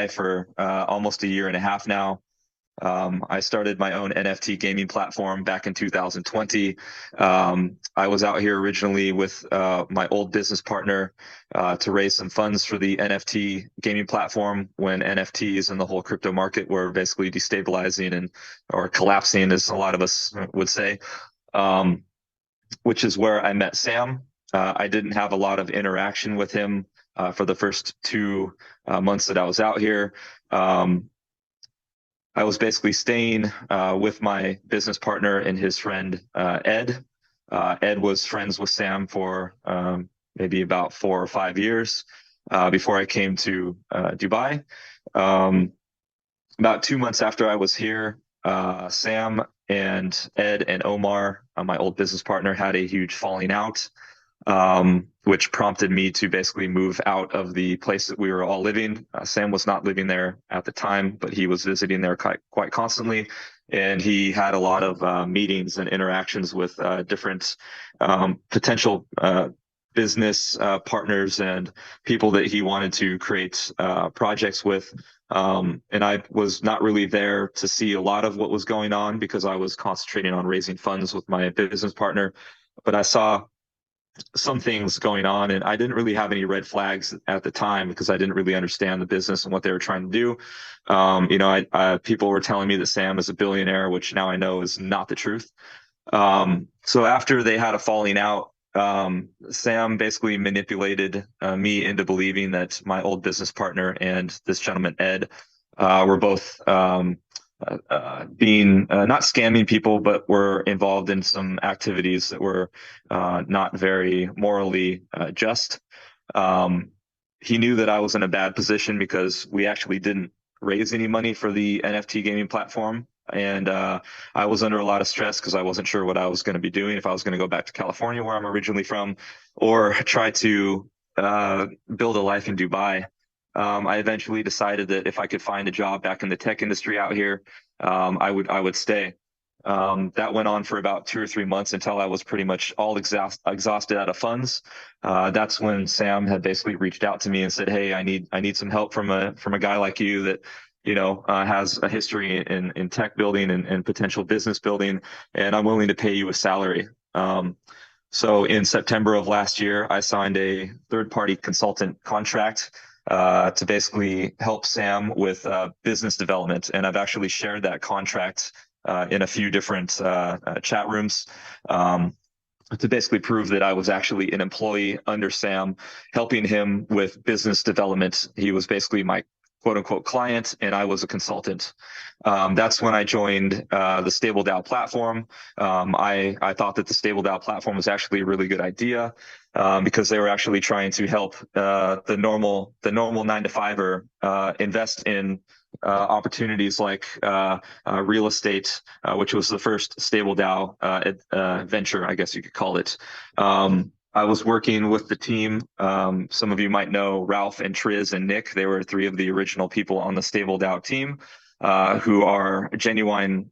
For almost a year and a half now. I started my own NFT gaming platform back in 2020. I was out here originally with my old business partner to raise some funds for the NFT gaming platform when NFTs and the whole crypto market were basically destabilizing and or collapsing, as a lot of us would say, which is where I met Sam. I didn't have a lot of interaction with him for the first 2 months that I was out here. I was basically staying with my business partner and his friend, Ed. Ed was friends with Sam for maybe about 4 or 5 years before I came to Dubai. About 2 months after I was here, Sam and Ed and Omar, my old business partner, had a huge falling out, which prompted me to basically move out of the place that we were all living. Sam was not living there at the time, but he was visiting there quite constantly. And he had a lot of meetings and interactions with different potential business partners and people that he wanted to create projects with. And I was not really there to see a lot of what was going on because I was concentrating on raising funds with my business partner. But I saw some things going on, and I didn't really have any red flags at the time because I didn't really understand the business and what they were trying to do. People were telling me that Sam is a billionaire, which now I know is not the truth. So after they had a falling out, Sam basically manipulated me into believing that my old business partner and this gentleman, Ed, were both being not scamming people, but were involved in some activities that were not very morally just. He knew that I was in a bad position because we actually didn't raise any money for the NFT gaming platform. And I was under a lot of stress because I wasn't sure what I was going to be doing, if I was going to go back to California, where I'm originally from, or try to build a life in Dubai. I eventually decided that if I could find a job back in the tech industry out here, I would stay. That went on for about 2 or 3 months until I was pretty much all exhausted out of funds. That's when Sam had basically reached out to me and said, "Hey, I need some help from a guy like you that has a history in tech building and potential business building, and I'm willing to pay you a salary." So in September of last year, I signed a third-party consultant contract to basically help Sam with business development. And I've actually shared that contract in a few different chat rooms to basically prove that I was actually an employee under Sam, helping him with business development. He was basically my quote unquote client, and I was a consultant. That's when I joined the StableDAO platform. I thought that the StableDAO platform was actually a really good idea because they were actually trying to help the normal 9-to-5er invest in opportunities like real estate, which was the first StableDAO venture, I guess you could call it. I was working with the team. Some of you might know Ralph and Triz and Nick. They were 3 of the original people on the StableDAO team, who are genuine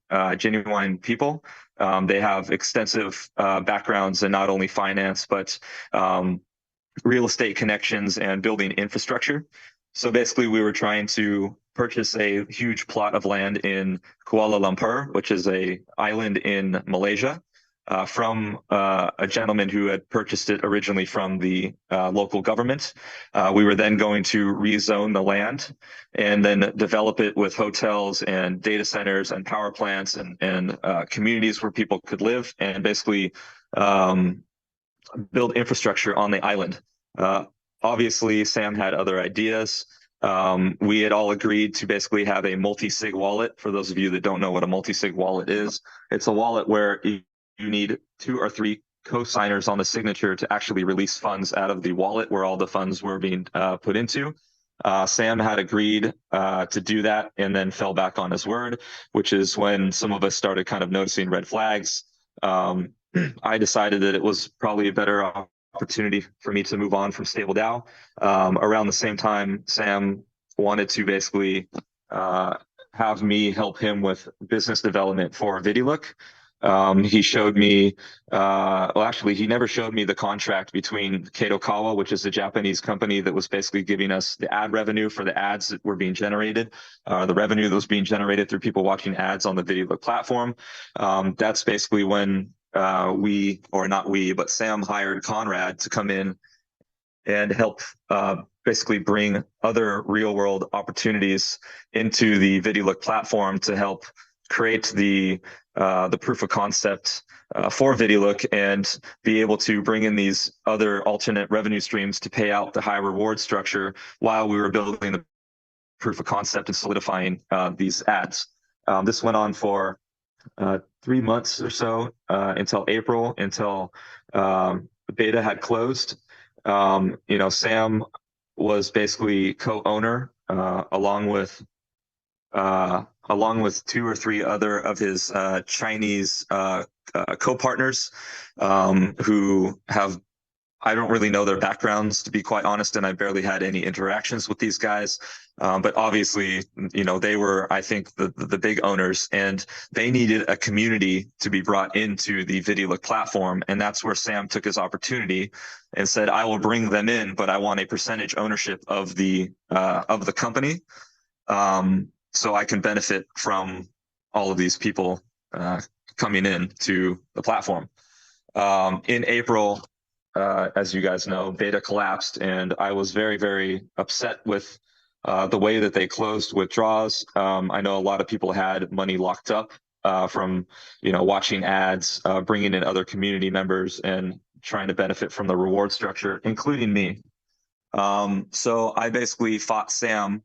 people. They have extensive backgrounds in not only finance, but real estate connections and building infrastructure. So basically, we were trying to purchase a huge plot of land in Kuala Lumpur, which is an island in Malaysia, from a gentleman who had purchased it originally from the local government. We were then going to rezone the land and then develop it with hotels and data centers and power plants and communities where people could live, and basically build infrastructure on the island. Obviously, Sam had other ideas. We had all agreed to basically have a multi-sig wallet. For those of you that don't know what a multi-sig wallet is, it's a wallet where you need 2 or 3 co-signers on the signature to actually release funds out of the wallet where all the funds were being put into. Sam had agreed to do that and then fell back on his word, which is when some of us started kind of noticing red flags. I decided that it was probably a better opportunity for me to move on from StableDAO. Around the same time, Sam wanted to basically have me help him with business development for ViDiLOOK. He showed me, well, actually, he never showed me the contract between Kadokawa, which is a Japanese company that was basically giving us the ad revenue for the ads that were being generated, the revenue that was being generated through people watching ads on the ViDiLOOK platform. That's basically when or not we, but Sam hired Conrad to come in and help basically bring other real world opportunities into the ViDiLOOK platform to help create the proof of concept for ViDiLOOK and be able to bring in these other alternate revenue streams to pay out the high reward structure while we were building the proof of concept and solidifying these ads. This went on for 3 months or so until April, until beta had closed. Sam was basically co-owner along with two or three other of his Chinese co-partners who have, I don't really know their backgrounds, to be quite honest, and I barely had any interactions with these guys. But obviously, they were, I think, the big owners, and they needed a community to be brought into the ViDiLOOK platform, and that's where Sam took his opportunity and said, "I will bring them in, but I want a percentage ownership of the company, so I can benefit from all of these people coming in to the platform." In April, as you guys know, beta collapsed, and I was very, very upset with the way that they closed withdrawals. I know a lot of people had money locked up from, watching ads, bringing in other community members, and trying to benefit from the reward structure, including me. So I basically fought Sam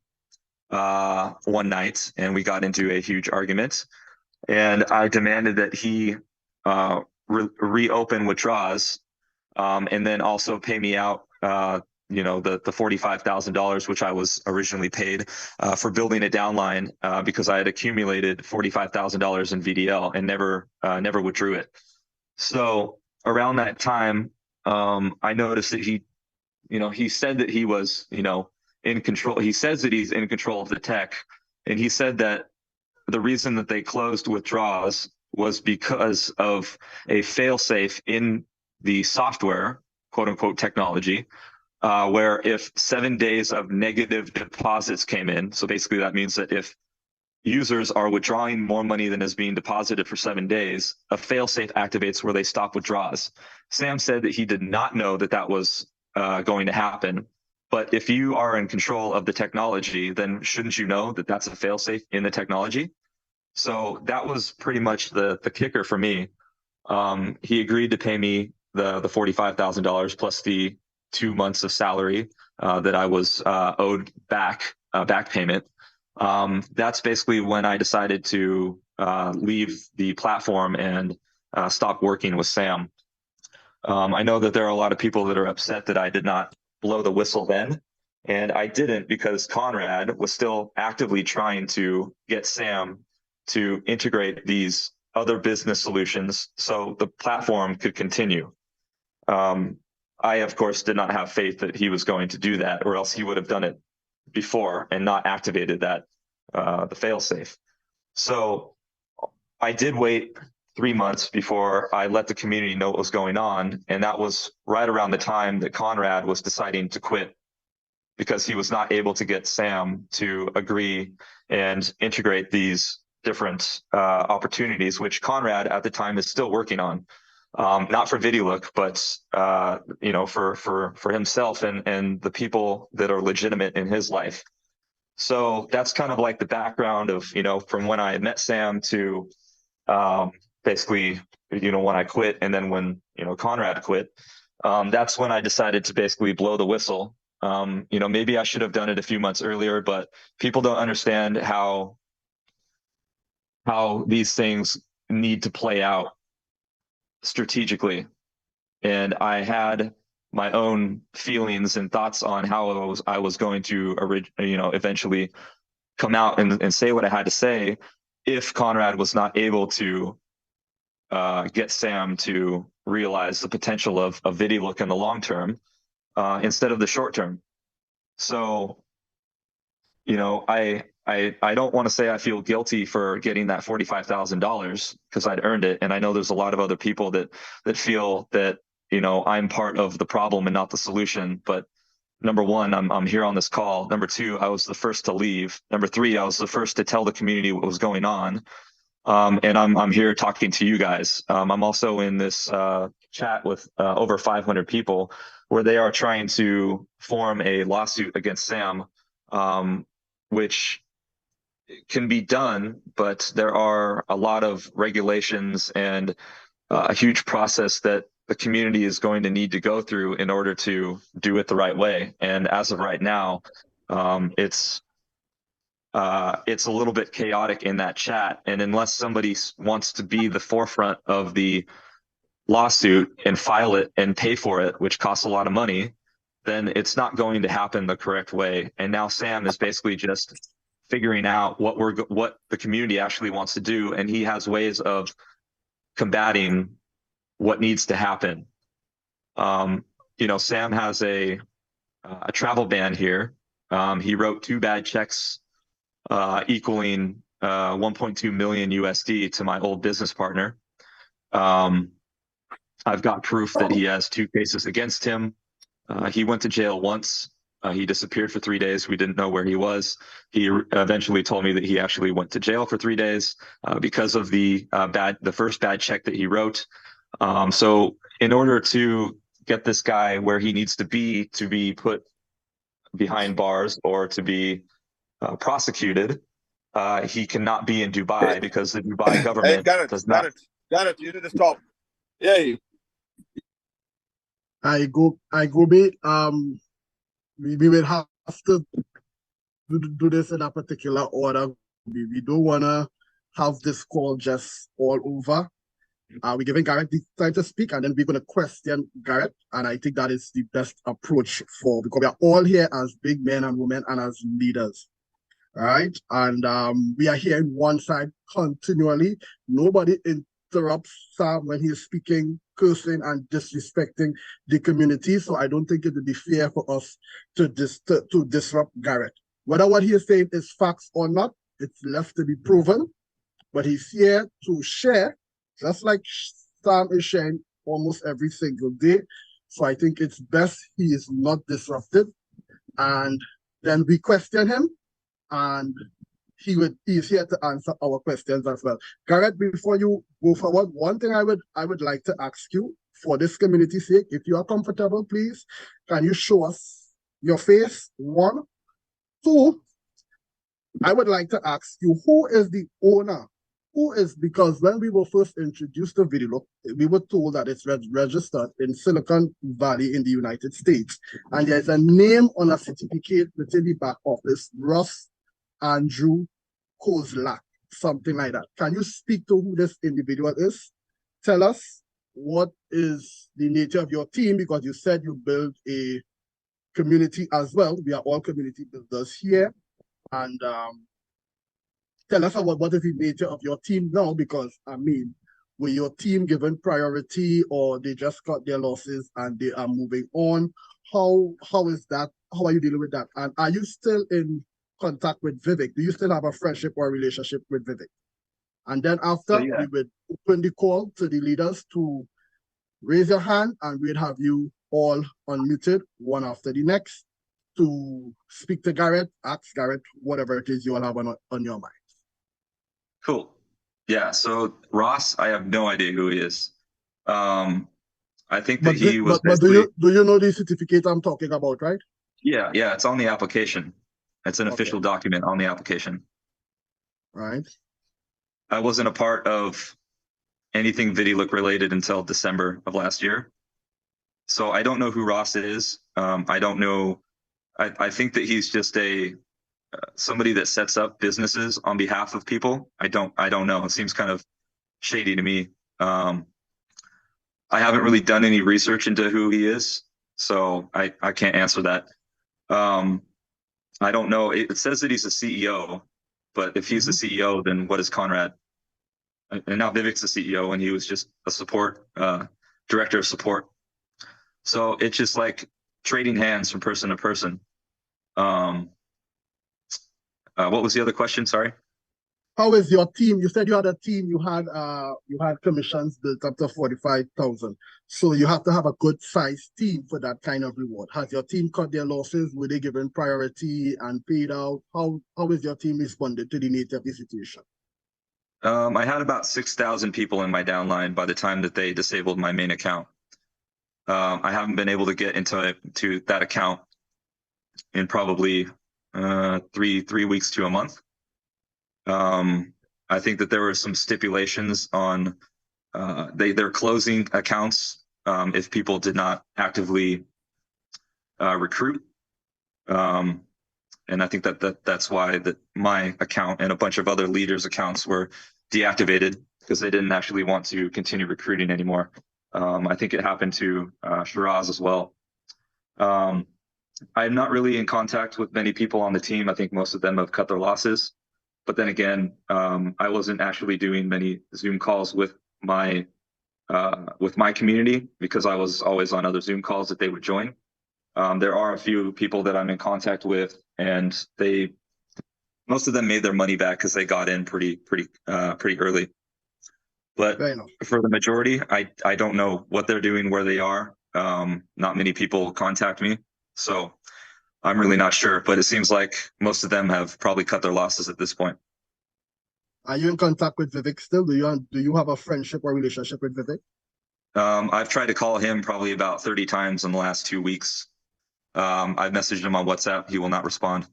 one night, and we got into a huge argument. And I demanded that he reopen withdrawals, and then also pay me out, the $45,000, which I was originally paid for building a downline, because I had accumulated $45,000 in VDL and never withdrew it. So around that time, I noticed that he said that he was, in control. He says that he's in control of the tech, and he said that the reason that they closed withdrawals was because of a failsafe in the software, quote unquote, technology, where if 7 days of negative deposits came in, so basically that means that if users are withdrawing more money than is being deposited for 7 days, a failsafe activates where they stop withdrawals. Sam said that he did not know that that was going to happen. But if you are in control of the technology, then shouldn't you know that that's a failsafe in the technology? So that was pretty much the kicker for me. He agreed to pay me the $45,000 plus the 2 months of salary that I was owed back payment. That's basically when I decided to leave the platform and stop working with Sam. I know that there are a lot of people that are upset that I did not blow the whistle then, and I didn't because Conrad was still actively trying to get Sam to integrate these other business solutions so the platform could continue. I, of course, did not have faith that he was going to do that, or else he would have done it before and not activated that the failsafe. So I did wait 3 months before I let the community know what was going on, and that was right around the time that Conrad was deciding to quit because he was not able to get Sam to agree and integrate these different opportunities, which Conrad at the time is still working on. Not for ViDiLOOK, but for himself and the people that are legitimate in his life. So that's kind of like the background of, from when I met Sam to basically, when I quit, and then when, Conrad quit. That's when I decided to basically blow the whistle. Maybe I should have done it a few months earlier, but people don't understand how these things need to play out strategically. And I had my own feelings and thoughts on how I was going to, eventually come out and say what I had to say if Conrad was not able to get Sam to realize the potential of ViDiLOOK in the long term instead of the short term. So, I don't want to say I feel guilty for getting that $45,000 because I'd earned it. And I know there's a lot of other people that feel that, I'm part of the problem and not the solution. But number one, I'm here on this call. Number two, I was the first to leave. Number three, I was the first to tell the community what was going on. And I'm here talking to you guys. I'm also in this chat with over 500 people where they are trying to form a lawsuit against Sam, which can be done, but there are a lot of regulations and a huge process that the community is going to need to go through in order to do it the right way. And as of right now, it's a little bit chaotic in that chat. And unless somebody wants to be the forefront of the lawsuit and file it and pay for it, which costs a lot of money, then it's not going to happen the correct way. And now Sam is basically just figuring out what the community actually wants to do, and he has ways of combating what needs to happen. Sam has a travel ban here. He wrote 2 bad checks equaling 1.2 million USD to my old business partner. I've got proof that he has 2 cases against him. He went to jail once. He disappeared for 3 days. We didn't know where he was. He eventually told me that he actually went to jail for 3 days because of the first bad check that he wrote. So in order to get this guy where he needs to be put behind bars or to be prosecuted, he cannot be in Dubai because the Dubai government does not. Garrett, you need to stop. Yeah. I go be we will have to do this in a particular order. We don't wanna have this call just all over. We're giving Garrett the time to speak, and then we're gonna question Garrett. And I think that is the best approach because we are all here as big men and women and as leaders. Right? And we are hearing one side continually. Nobody interrupts Sam when he's speaking, cursing and disrespecting the community. So I don't think it would be fair for us to disrupt Garrett. Whether what he is saying is facts or not, it's left to be proven. But he's here to share, just like Sam is sharing almost every single day. So I think it's best he is not disrupted. And then we question him, and he's here to answer our questions as well. Garrett, before you go forward, one thing I would like to ask you, for this community's sake, if you are comfortable, please, can you show us your face? 1, 2, I would like to ask you, who is the owner? Because when we were first introduced to ViDiLOOK, we were told that it's registered in Silicon Valley in the United States. And there's a name on a certificate within the back office, Ross Andrew Kozlak, something like that. Can you speak to who this individual is? Tell us what is the nature of your team, because you said you build a community as well. We are all community builders here. And tell us about what is the nature of your team now, because, were your team given priority or they just got their losses and they are moving on? How is that? How are you dealing with that? And are you still in contact with Vivek? Do you still have a friendship or a relationship with Vivek? And then after, we would open the call to the leaders to raise your hand, and we'd have you all unmuted, one after the next, to speak to Garrett, ask Garrett whatever it is you all have on your mind. Cool. Yeah. So Ross, I have no idea who he is. I think that he was. But do you know the certificate I'm talking about, right? Yeah. It's on the application. It's an official document on the application. Right. I wasn't a part of anything ViDiLOOK related until December of last year. So I don't know who Ross is. I don't know. I think that he's just somebody that sets up businesses on behalf of people. I don't know. It seems kind of shady to me. I haven't really done any research into who he is, so I can't answer that. I don't know. It says that he's a CEO, but if he's the CEO, then what is Conrad? And now Vivek's the CEO, and he was just a support director of support. So it's just like trading hands from person to person. What was the other question? Sorry. How is your team? You said you had a team. You had commissions built up to 45,000. So you have to have a good sized team for that kind of reward. Has your team cut their losses? Were they given priority and paid out? How is your team responded to the nature of the situation? I had about 6,000 people in my downline by the time that they disabled my main account. I haven't been able to get into that account in probably 3 weeks to a month. I think that there were some stipulations on they're closing accounts if people did not actively recruit. And I think that's why my account and a bunch of other leaders' accounts were deactivated because they didn't actually want to continue recruiting anymore. I think it happened to Shiraz as well. I'm not really in contact with many people on the team. I think most of them have cut their losses. But then again, I wasn't actually doing many Zoom calls with my community because I was always on other Zoom calls that they would join. There are a few people that I'm in contact with, and most of them made their money back because they got in pretty early. But for the majority, I don't know what they're doing, where they are. Not many people contact me, so I'm really not sure. But it seems like most of them have probably cut their losses at this point. Are you in contact with Vivek still? Do you have a friendship or relationship with Vivek? I've tried to call him probably about 30 times in the last 2 weeks. I've messaged him on WhatsApp. He will not respond.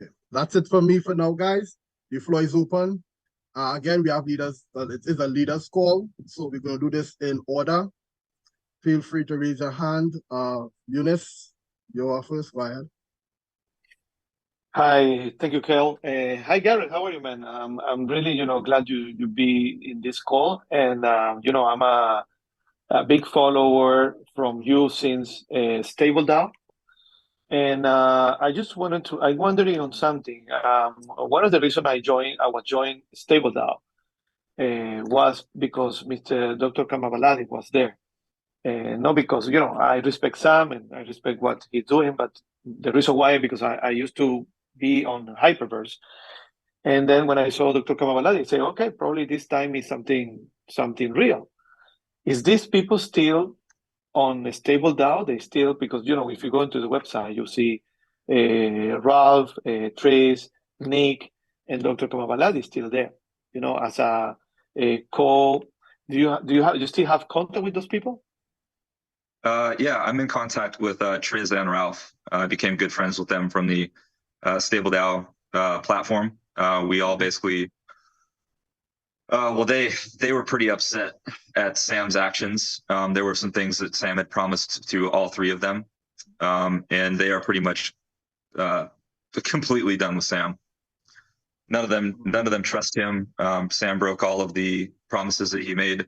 Okay, that's it for me for now, guys. The floor is open. Again, we have leaders. It is a leaders call, so we're going to do this in order. Feel free to raise your hand. Eunice, you're first. Go ahead. Hi, thank you, Kel. Hi, Garrett. How are you, man? I'm really, glad you be in this call. And I'm a big follower from you since Stable DAO. And I'm wondering on something. One of the reasons I was joined Stable DAO was because Dr. Kamabaladi was there. Not because, I respect Sam and I respect what he's doing, but the reason why, because I used to be on Hyperverse. And then when I saw Dr. Kamabaladi, I say, okay, probably this time is something real. Is these people still on a Stable DAO? They still, because, if you go into the website, you see Ralph, Trace, Nick, and Dr. Kamabaladi still there, as a co. Do you still have contact with those people? Yeah, I'm in contact with Triz and Ralph. I became good friends with them from the Stable DAO platform. We all basically, they were pretty upset at Sam's actions. There were some things that Sam had promised to all three of them, and they are pretty much completely done with Sam. None of them trust him. Sam broke all of the promises that he made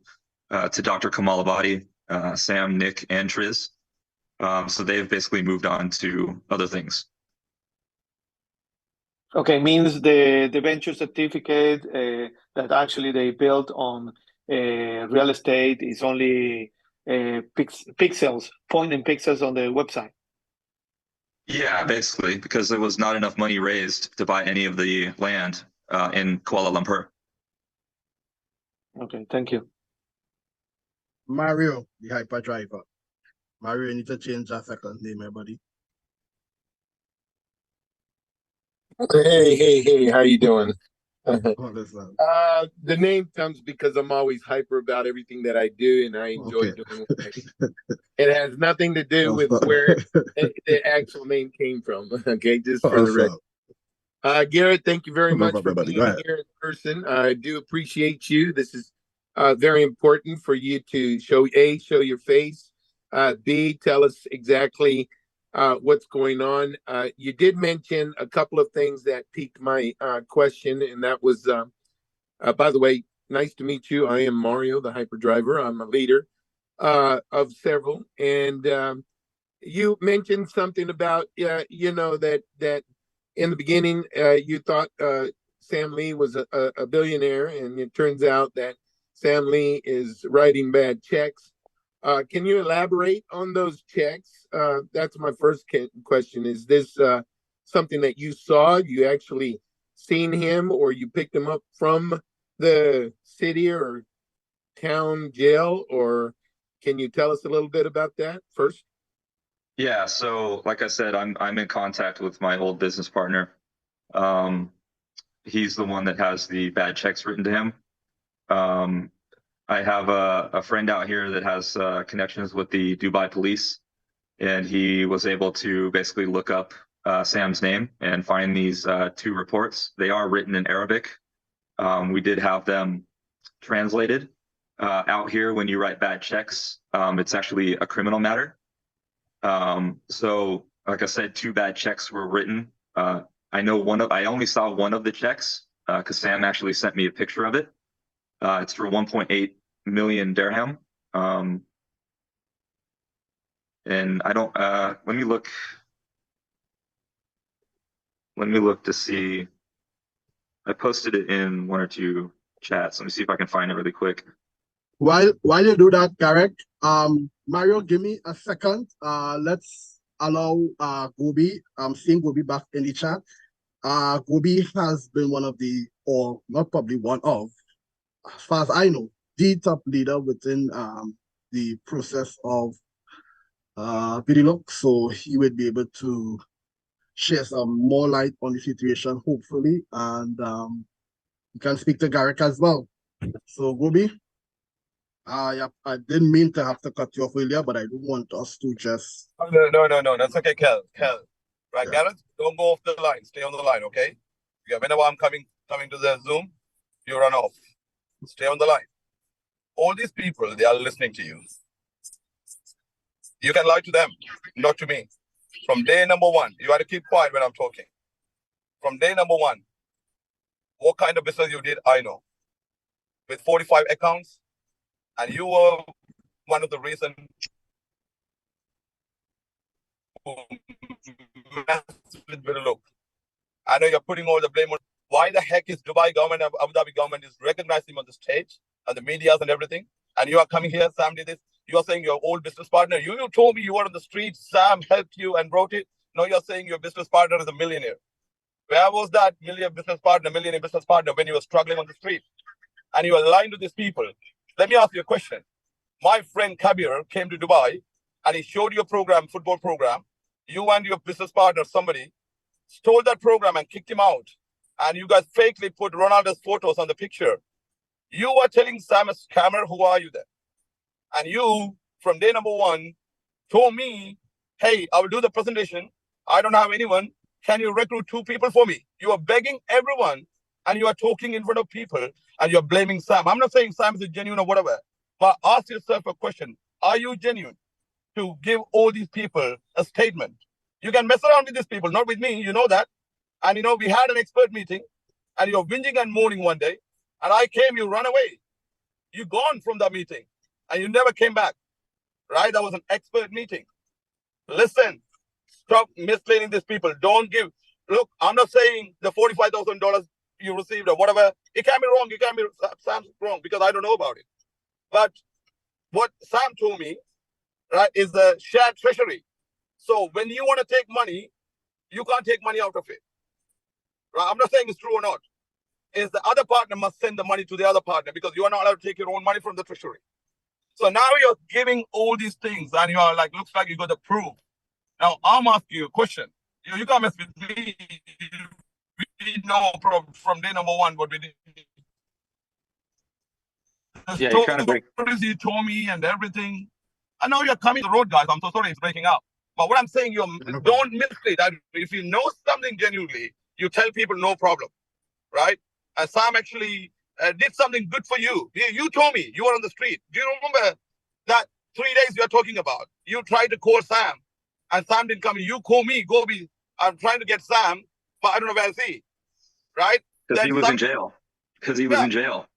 to Dr. Kamalabadi, Sam, Nick, and Triz. So they've basically moved on to other things. Okay, means the venture certificate that actually they built on real estate is only pixels, point and pixels on the website. Yeah, basically, because there was not enough money raised to buy any of the land in Kuala Lumpur. Okay, thank you. Mario, the hyper driver. Mario, you need to change that second name, everybody. Hey, how you doing? The name comes because I'm always hyper about everything that I do, and I enjoy doing it. It has nothing to do with where the actual name came from. Okay, just for the record. Garrett, thank you very much for being here in person. I do appreciate you. This is very important for you to show your face, B, tell us exactly what's going on. You did mention a couple of things that piqued my question, and that was, by the way, nice to meet you. I am Mario, the hyper driver. I'm a leader of several, and you mentioned something about, that in the beginning you thought Sam Lee was a billionaire, and it turns out that Sam Lee is writing bad checks. Can you elaborate on those checks? That's my first question. Is this something that you saw? You actually seen him, or you picked him up from the city or town jail? Or can you tell us a little bit about that first? Yeah, so like I said, I'm in contact with my old business partner. He's the one that has the bad checks written to him. I have a friend out here that has connections with the Dubai police, and he was able to basically look up Sam's name and find these two reports. They are written in Arabic. We did have them translated. Out here, when you write bad checks, it's actually a criminal matter. So like I said, two bad checks were written. I only saw one of the checks because Sam actually sent me a picture of it. It's for 1.8 million dirham. And I don't, let me look to see. I posted it in one or two chats. Let me see if I can find it really quick. While you do that, Garrett, Mario, give me a second. Let's allow Gobi. I'm seeing Gobi back in the chat. Gobi has been one of the, or not probably one of, as far as I know, the top leader within the process of ViDiLOOK, so he would be able to share some more light on the situation, hopefully, and you can speak to Garrett as well. So, Gobi, yeah, I didn't mean to have to cut you off earlier, but I do want us to just... No, that's okay, Kel. Right, Yeah. Garrett, don't go off the line. Stay on the line, okay? Yeah, whenever I'm coming to the Zoom, you run off. Stay on the line. All these people, they are listening to you. You can lie to them, not to me. From day number one, you have to keep quiet when I'm talking. From day number one, what kind of business you did, I know. With 45 accounts, and you were one of the reasons with ViDiLOOK. I know you're putting all the blame on. Why the heck is Dubai government, Abu Dhabi government is recognizing him on the stage and the medias and everything? And you are coming here, Sam did this. You are saying your old business partner. You told me you were on the street. Sam helped you and wrote it. Now you're saying your business partner is a millionaire. Where was that millionaire business partner when you were struggling on the street? And you were lying to these people. Let me ask you a question. My friend Kabir came to Dubai and he showed you a program, football program. You and your business partner, somebody, stole that program and kicked him out. And you guys fakely put Ronaldo's photos on the picture. You were telling Sam as scammer, who are you then? And you, from day number one, told me, hey, I will do the presentation. I don't have anyone. Can you recruit 2 people for me? You are begging everyone and you are talking in front of people and you're blaming Sam. I'm not saying Sam is genuine or whatever, but ask yourself a question. Are you genuine to give all these people a statement? You can mess around with these people, not with me, you know that. And you know, we had an expert meeting and you're whinging and moaning one day and I came, you run away. You gone from the meeting and you never came back, right? That was an expert meeting. Listen, stop misleading these people. Don't give, look, I'm not saying the $45,000 you received or whatever, it can be wrong, it can be Sam's wrong because I don't know about it. But what Sam told me, right, is the shared treasury. So when you want to take money, you can't take money out of it. Right? I'm not saying it's true or not. Is the other partner must send the money to the other partner because you are not allowed to take your own money from the treasury. So now you're giving all these things and you are like, looks like you got the proof. Now I'm asking you a question. You can't mess with me. We know from day number one what we did. Yeah, you're trying to break. You told me and everything. I know you're coming the road, guys. I'm so sorry it's breaking up. But what I'm saying, don't mislead. If you know something genuinely, you tell people no problem, right? And Sam actually did something good for you. You told me you were on the street. Do you remember that 3 days you're talking about? You tried to call Sam and Sam didn't come. You call me, Gobi. I'm trying to get Sam, but I don't know where is he, right? Because he was in jail. Because he was in jail.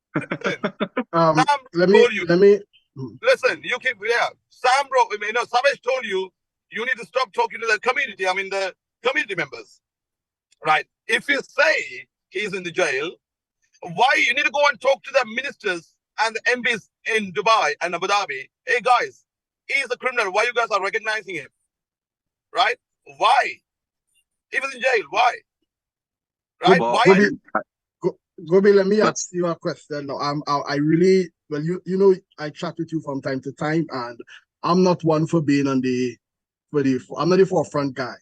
Sam let told me listen, you keep, Sam, bro, Samesh told you, you need to stop talking to the community. I mean, the community members, right? If you say he's in the jail, why you need to go and talk to the ministers and the MPs in Dubai and Abu Dhabi? Hey, guys, he's a criminal. Why you guys are recognizing him, right? Why? He was in jail. Why? Right? Well, Why? Gobi, let me Let's- ask you a question. Now, I really, well, you know, I chat with you from time to time, and I'm not one for being on I'm not the forefront guy,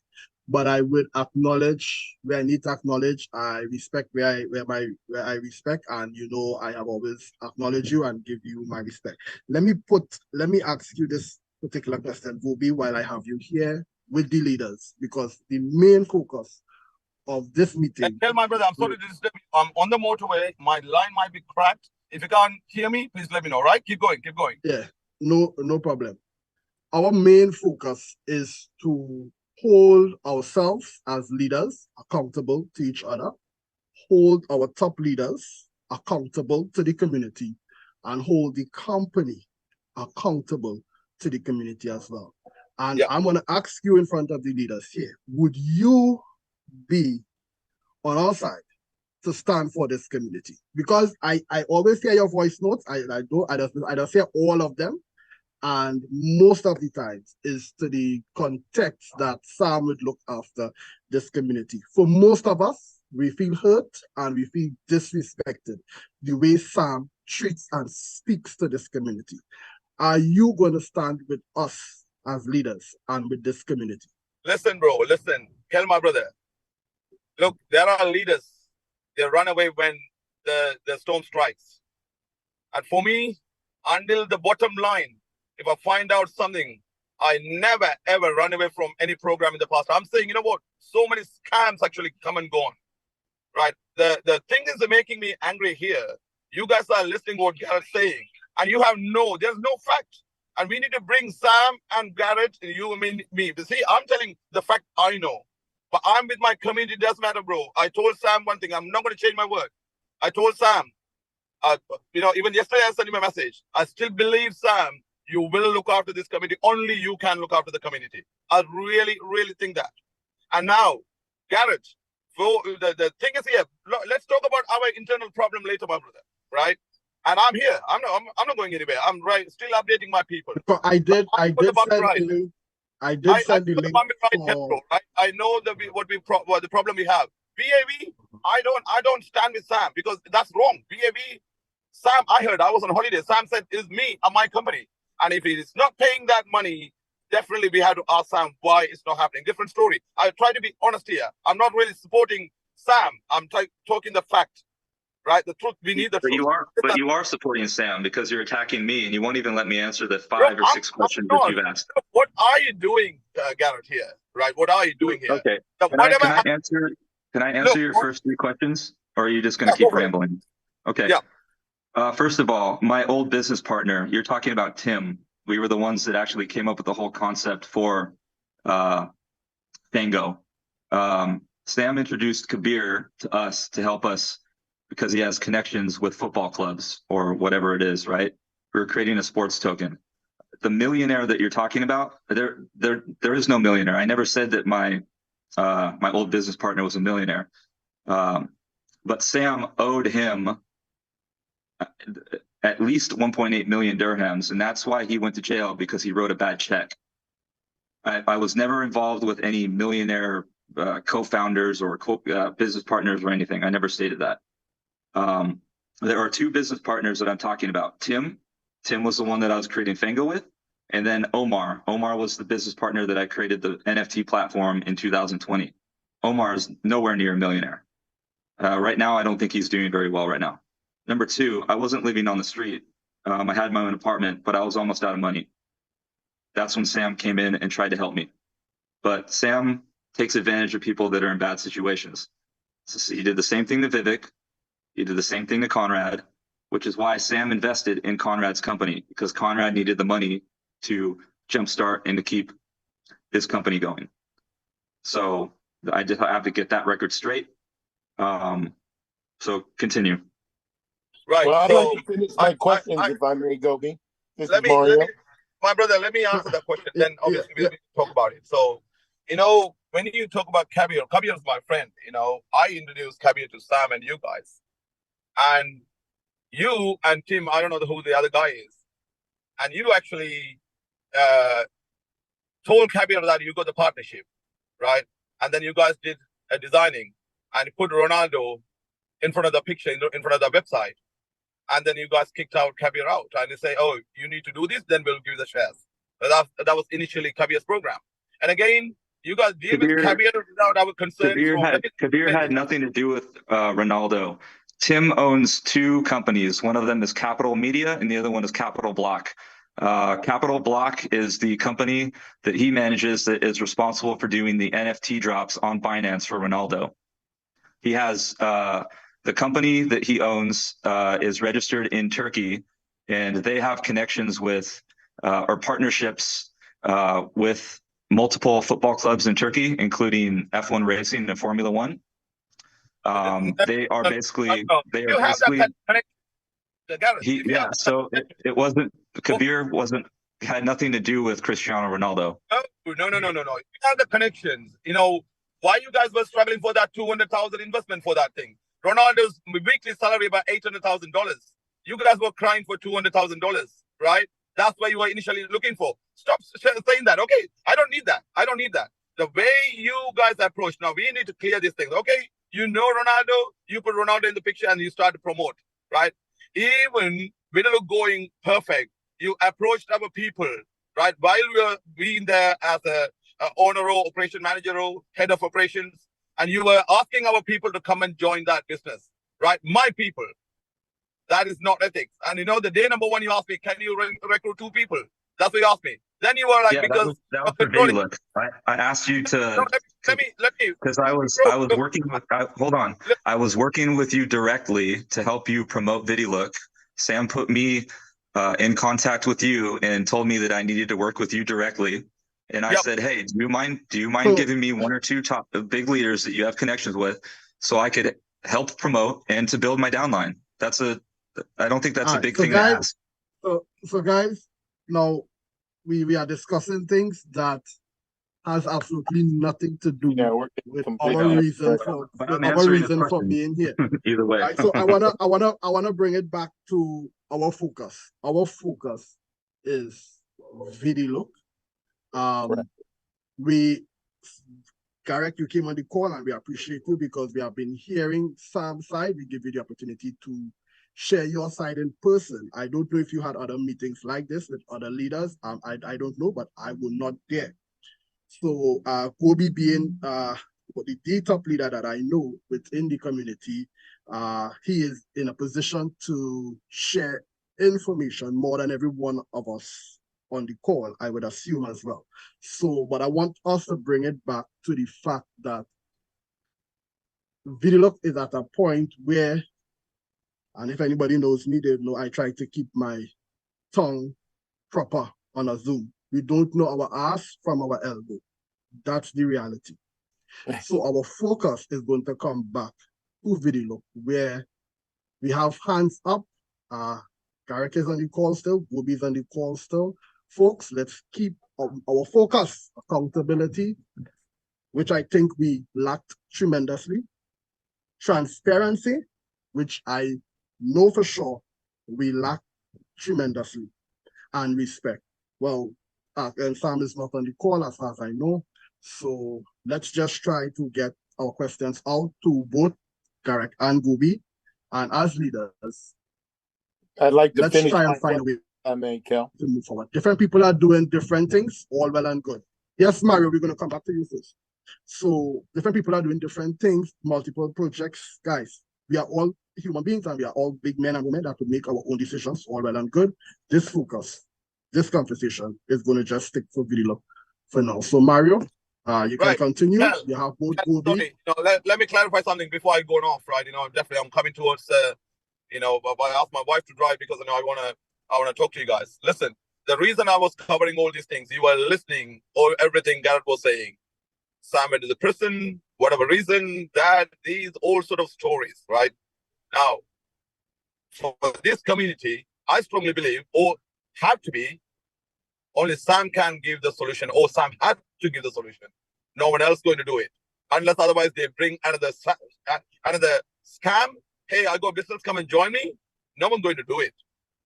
but I would acknowledge where I need to acknowledge. I respect where I respect, and you know, I have always acknowledged you and give you my respect. Let me ask you this particular question, Gobi, while I have you here with the leaders, because the main focus of this meeting. Tell my brother, I'm sorry to disturb you. I'm on the motorway. My line might be cracked. If you can't hear me, please let me know, right? Keep going, keep going. Yeah, no problem. Our main focus is to hold ourselves as leaders accountable to each other, hold our top leaders accountable to the community, and hold the company accountable to the community as well. And I'm going to ask you in front of the leaders here, would you be on our side to stand for this community? Because I always hear your voice notes. I don't hear all of them. And most of the times is to the context that Sam would look after this community. For most of us, we feel hurt and we feel disrespected the way Sam treats and speaks to this community. Are you going to stand with us as leaders and with this community? Listen, bro, listen. Tell my brother. Look, there are leaders. They run away when the storm strikes. And for me, until the bottom line, if I find out something, I never, ever run away from any program in the past. I'm saying, you know what? So many scams actually come and gone, right? The thing is making me angry here. You guys are listening to what Garrett's saying, and there's no fact. And we need to bring Sam and Garrett, you and me. But see, I'm telling the fact I know. But I'm with my community, it doesn't matter, bro. I told Sam one thing, I'm not going to change my word. I told Sam, even yesterday I sent him a message. I still believe, Sam, you will look after this community. Only you can look after the community. I really, really think that. And now, Garrett, the thing is here. Let's talk about our internal problem later, my brother. Right? And I'm here. I'm not going anywhere. I'm still updating my people. I did send the link. I did send the link. Right? I know what the problem we have. BAV, I don't stand with Sam because that's wrong. BAV, Sam, I heard, I was on holiday. Sam said, it's me and my company. And if it is not paying that money, definitely we have to ask Sam why it's not happening. Different story. I try to be honest here. I'm not really supporting Sam. I'm talking the fact, right? The truth. We need the truth. But you are supporting Sam because you're attacking me, and you won't even let me answer the 5 or 6 questions that you've asked. What are you doing, Garrett? Here, right? What are you doing here? Okay. Can I answer your first 3 questions, or are you just going to keep rambling? Okay. Yeah. First of all, my old business partner, you're talking about Tim. We were the ones that actually came up with the whole concept for Fango. Sam introduced Kabir to us to help us because he has connections with football clubs or whatever it is, right? We were creating a sports token. The millionaire that you're talking about, there is no millionaire. I never said that my old business partner was a millionaire. But Sam owed him at least 1.8 million dirhams, and that's why he went to jail, because he wrote a bad check. I was never involved with any millionaire co-founders or business partners or anything. I never stated that. There are 2 business partners that I'm talking about. Tim was the one that I was creating Fango with, and then Omar. Omar was the business partner that I created the NFT platform in 2020. Omar is nowhere near a millionaire. Right now, I don't think he's doing very well right now. Number 2, I wasn't living on the street. I had my own apartment, but I was almost out of money. That's when Sam came in and tried to help me. But Sam takes advantage of people that are in bad situations. So he did the same thing to Vivek. He did the same thing to Conrad, which is why Sam invested in Conrad's company, because Conrad needed the money to jumpstart and to keep his company going. So I just have to get that record straight. So continue. Right. Well, I'd so like to finish my questions, if I may, Gobi. My brother, let me answer that question. Then obviously we'll talk about it. So, when you talk about Kabir is my friend. I introduced Kabir to Sam and you guys. And you and Tim, I don't know who the other guy is. And you actually told Kabir that you got the partnership, right? and then you guys did a designing and you put Ronaldo in front of the picture, in front of the website, and then you guys kicked out Kabir out, and you say, "Oh, you need to do this, then we'll give you the shares." That was initially Kabir's program, and again, you guys deal with Kabir without our consent. Kabir had nothing to do with Ronaldo. Tim owns two companies. One of them is Capital Media, and the other one is Capital Block. Capital Block is the company that he manages that is responsible for doing the NFT drops on Binance for Ronaldo. He has the company that he owns is registered in Turkey, and they have connections with or partnerships with multiple football clubs in Turkey, including F1 racing and Formula One. They are basically so it wasn't Kabir had nothing to do with Cristiano Ronaldo. No. You have the connections. You know why you guys were struggling for that 200,000 investment for that thing. Ronaldo's weekly salary about $800,000. You guys were crying for $200,000, right? That's what you were initially looking for. Stop saying that. Okay, I don't need that. The way you guys approach now, we need to clear these things. Okay, you know Ronaldo, you put Ronaldo in the picture and you start to promote, right? Even ViDiLOOK going perfect, you approached our people, right? While we were being there as a owner or operation manager or head of operations, and you were asking our people to come and join that business, right? My people. That is not ethics. And you know, the day number one, you asked me, can you recruit 2 people? That's what you asked me. Then you were like, yeah, because that was for ViDiLOOK. I asked you to. No, let me. Because I was working with. Hold on. I was working with you directly to help you promote ViDiLOOK. Sam put me in contact with you and told me that I needed to work with you directly. And I said, hey, do you mind giving me 1 or 2 top big leaders that you have connections with, so I could help promote and to build my downline? I don't think that's a big thing to ask. So guys, now we are discussing things that has absolutely nothing to do with our reason for being here. Either way. Right, so I wanna bring it back to our focus. Our focus is ViDiLOOK. Garrett, you came on the call and we appreciate you because we have been hearing Sam's side. We give you the opportunity to share your side in person. I don't know if you had other meetings like this with other leaders. I don't know, but I will not dare. So Kobe being the top leader that I know within the community, he is in a position to share information more than every one of us on the call, I would assume as well. So, but I want us to bring it back to the fact that ViDiLOOK is at a point where, and if anybody knows me, they know I try to keep my tongue proper on a Zoom. We don't know our ass from our elbow. That's the reality. So our focus is going to come back to ViDiLOOK, where we have hands up. Garrett is on the call still. Gobi's on the call still. Folks, let's keep our focus, accountability, which I think we lacked tremendously. Transparency, which I know for sure we lack tremendously. And respect. Well, and Sam is not on the call as far as I know. So let's just try to get our questions out to both Garrett and Gobi. And as leaders, I'd like to let's try and find a way to move forward. Different people are doing different things, all well and good. Yes, Mario, we're going to come back to you first. So different people are doing different things, multiple projects. Guys, we are all human beings and we are all big men and women that could make our own decisions, all well and good. This focus, this conversation is going to just stick for ViDiLOOK for now. So Mario, you can continue. Yeah. You have both Gobi. Let me clarify something before I go off, right? Definitely I'm coming towards, but I asked my wife to drive because I want to talk to you guys. Listen, the reason I was covering all these things, you were listening or everything Garrett was saying. Sam went to the prison, whatever reason, these all sort of stories, right? Now, for this community, I strongly believe, or have to be, only Sam can give the solution, or Sam had to give the solution. No one else going to do it. Unless otherwise they bring another scam. Hey, I got business, come and join me. No one's going to do it.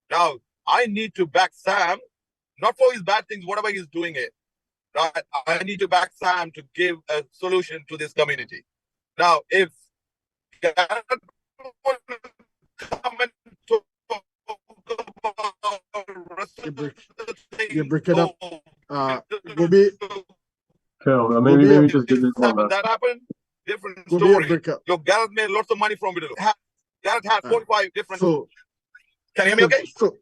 Now, I need to back Sam, not for his bad things, whatever he's doing it. right? I need to back Sam to give a solution to this community. Now, if Garrett want to come and talk about rest of the You're thing, breaking up. Gobi, maybe just give me one back. that happened. Different Gobi, you story. break up. Look, Garrett made lots of money from ViDiLOOK. Garrett had 45 different. So, can you hear me okay? So,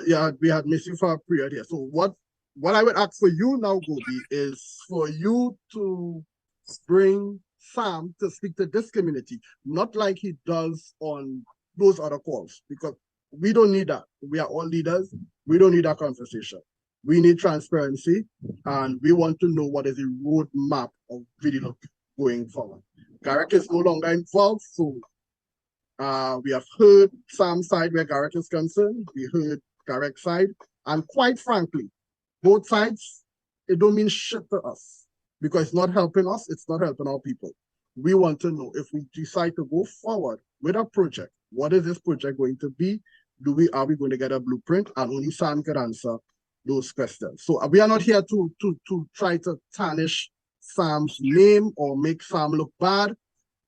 yeah, we had missed you for a period here. So what I would ask for you now, Gobi, is for you to bring Sam to speak to this community, not like he does on those other calls, because we don't need that. We are all leaders. We don't need that conversation. We need transparency, and we want to know what is the roadmap of ViDiLOOK going forward. Garrett is no longer involved, so we have heard Sam's side where Garrett is concerned. We heard Garrett's side, and quite frankly, both sides, it don't mean shit to us, because it's not helping us, it's not helping our people. We want to know if we decide to go forward with a project, what is this project going to be? Are we going to get a blueprint? And only Sam can answer those questions. So we are not here to try to tarnish Sam's name or make Sam look bad.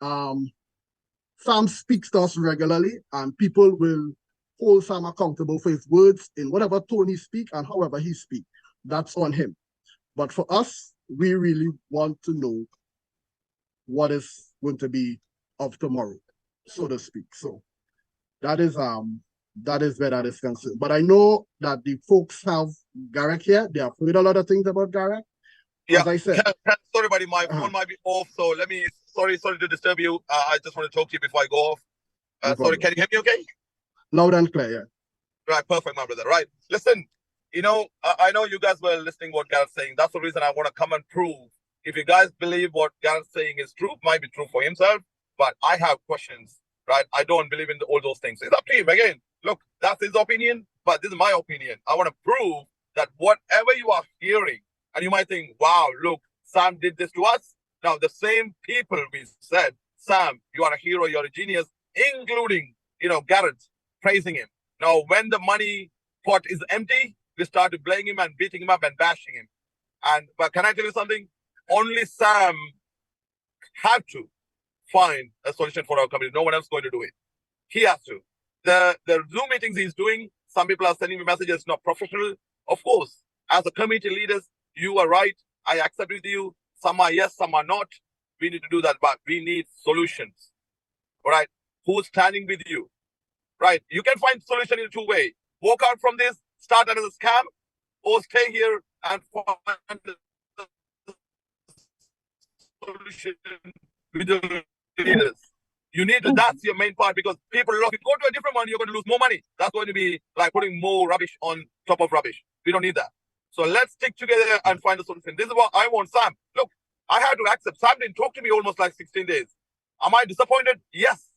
Sam speaks to us regularly, and people will hold Sam accountable for his words in whatever tone he speaks and however he speaks. That's on him. But for us, we really want to know what is going to be of tomorrow, so to speak. So that is where that is concerned. But I know that the folks have Garrett here. They have heard a lot of things about Garrett. Yeah, as I said. Sorry, buddy, my phone might be off. So let me. Sorry to disturb you. I just want to talk to you before I go off. Sorry, can you hear me? Okay. Loud and clear. Yeah. Right, perfect, my brother. Right, listen. You know, I know you guys were listening what Garrett's saying. That's the reason I want to come and prove. If you guys believe what Garrett's saying is true, might be true for himself, but I have questions, right? I don't believe in all those things. It's up to him. Again, look, that's his opinion, but this is my opinion. I want to prove that whatever you are hearing, and you might think, wow, look, Sam did this to us. Now, the same people we said, Sam, you are a hero, you're a genius, including, Garrett praising him. Now, when the money pot is empty, we start to blame him and beating him up and bashing him. But can I tell you something? Only Sam had to find a solution for our community. No one else is going to do it. He has to. The Zoom meetings he's doing, some people are sending me messages, not professional. Of course, as a community leaders, you are right. I accept with you. Some are yes, some are not. We need to do that, but we need solutions. All right? Who's standing with you? Right? You can find solution in two ways. Walk out from this, start as a scam, or stay here and find the solution with the leaders. You need to, that's your main part, because people, if you go to a different one, you're going to lose more money. That's going to be like putting more rubbish on top of rubbish. We don't need that. So let's stick together and find a solution. This is what I want, Sam. Look, I had to accept. Sam didn't talk to me almost like 16 days. Am I disappointed? Yes.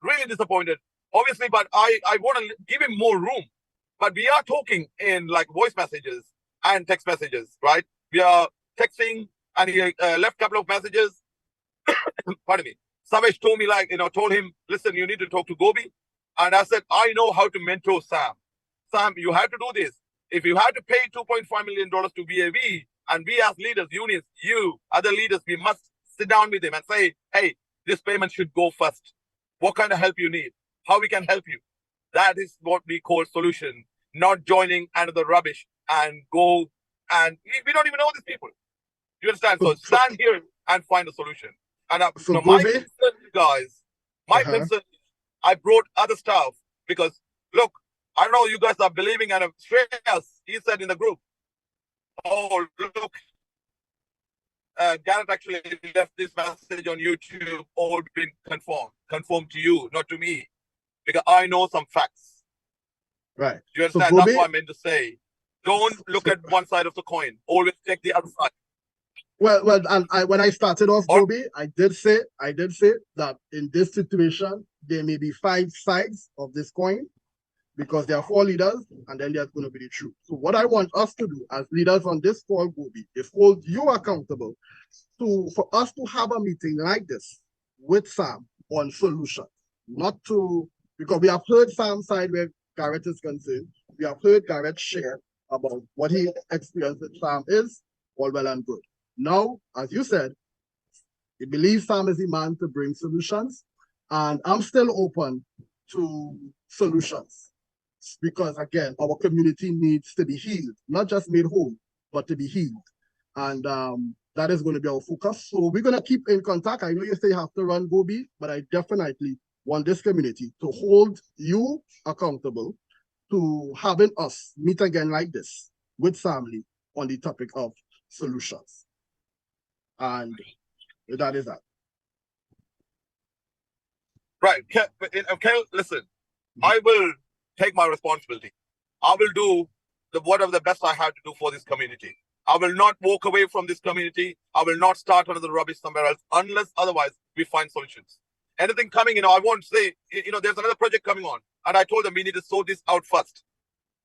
Really disappointed. Obviously, but I want to give him more room. But we are talking in like voice messages and text messages, right? We are texting, and he left a couple of messages. Pardon me. Samesh told me, told him, listen, you need to talk to Gobi. And I said, I know how to mentor Sam. Sam, you have to do this. If you have to pay $2.5 million to VAV, and we as leaders, unions, you, other leaders, we must sit down with him and say, hey, this payment should go first. What kind of help you need? How we can help you? That is what we call solution, not joining another rubbish and go, and we don't even know these people. You understand? So stand here and find a solution. And my concern, guys, concern, I brought other stuff because, look, I don't know, you guys are believing, and Shreyas, he said in the group, oh, look, Garrett actually left this message on YouTube, all been confirmed to you, not to me, because I know some facts. Right. You understand? So, that's what I meant to say. Don't look at one side of the coin. Always check the other side. Well, and when I started off, Gobi, I did say that in this situation, there may be 5 sides of this coin, because there are 4 leaders, and then there's going to be the truth. So what I want us to do as leaders on this call, Gobi, is hold you accountable for us to have a meeting like this with Sam on solutions, because we have heard Sam's side where Garrett is concerned. We have heard Garrett share about what he experienced with Sam is. all well and good. Now, as you said, we believe Sam is the man to bring solutions, and I'm still open to solutions because, again, our community needs to be healed, not just made whole, but to be healed. And that is going to be our focus. So we're going to keep in contact. I know you say you have to run Gobi, but I definitely want this community to hold you accountable to having us meet again like this with family on the topic of solutions. And that is that. Right. Okay, listen, I will take my responsibility. I will do whatever the best I have to do for this community. I will not walk away from this community. I will not start another rubbish somewhere else unless otherwise we find solutions. Anything coming, I won't say, there's another project coming on. And I told them we need to sort this out first.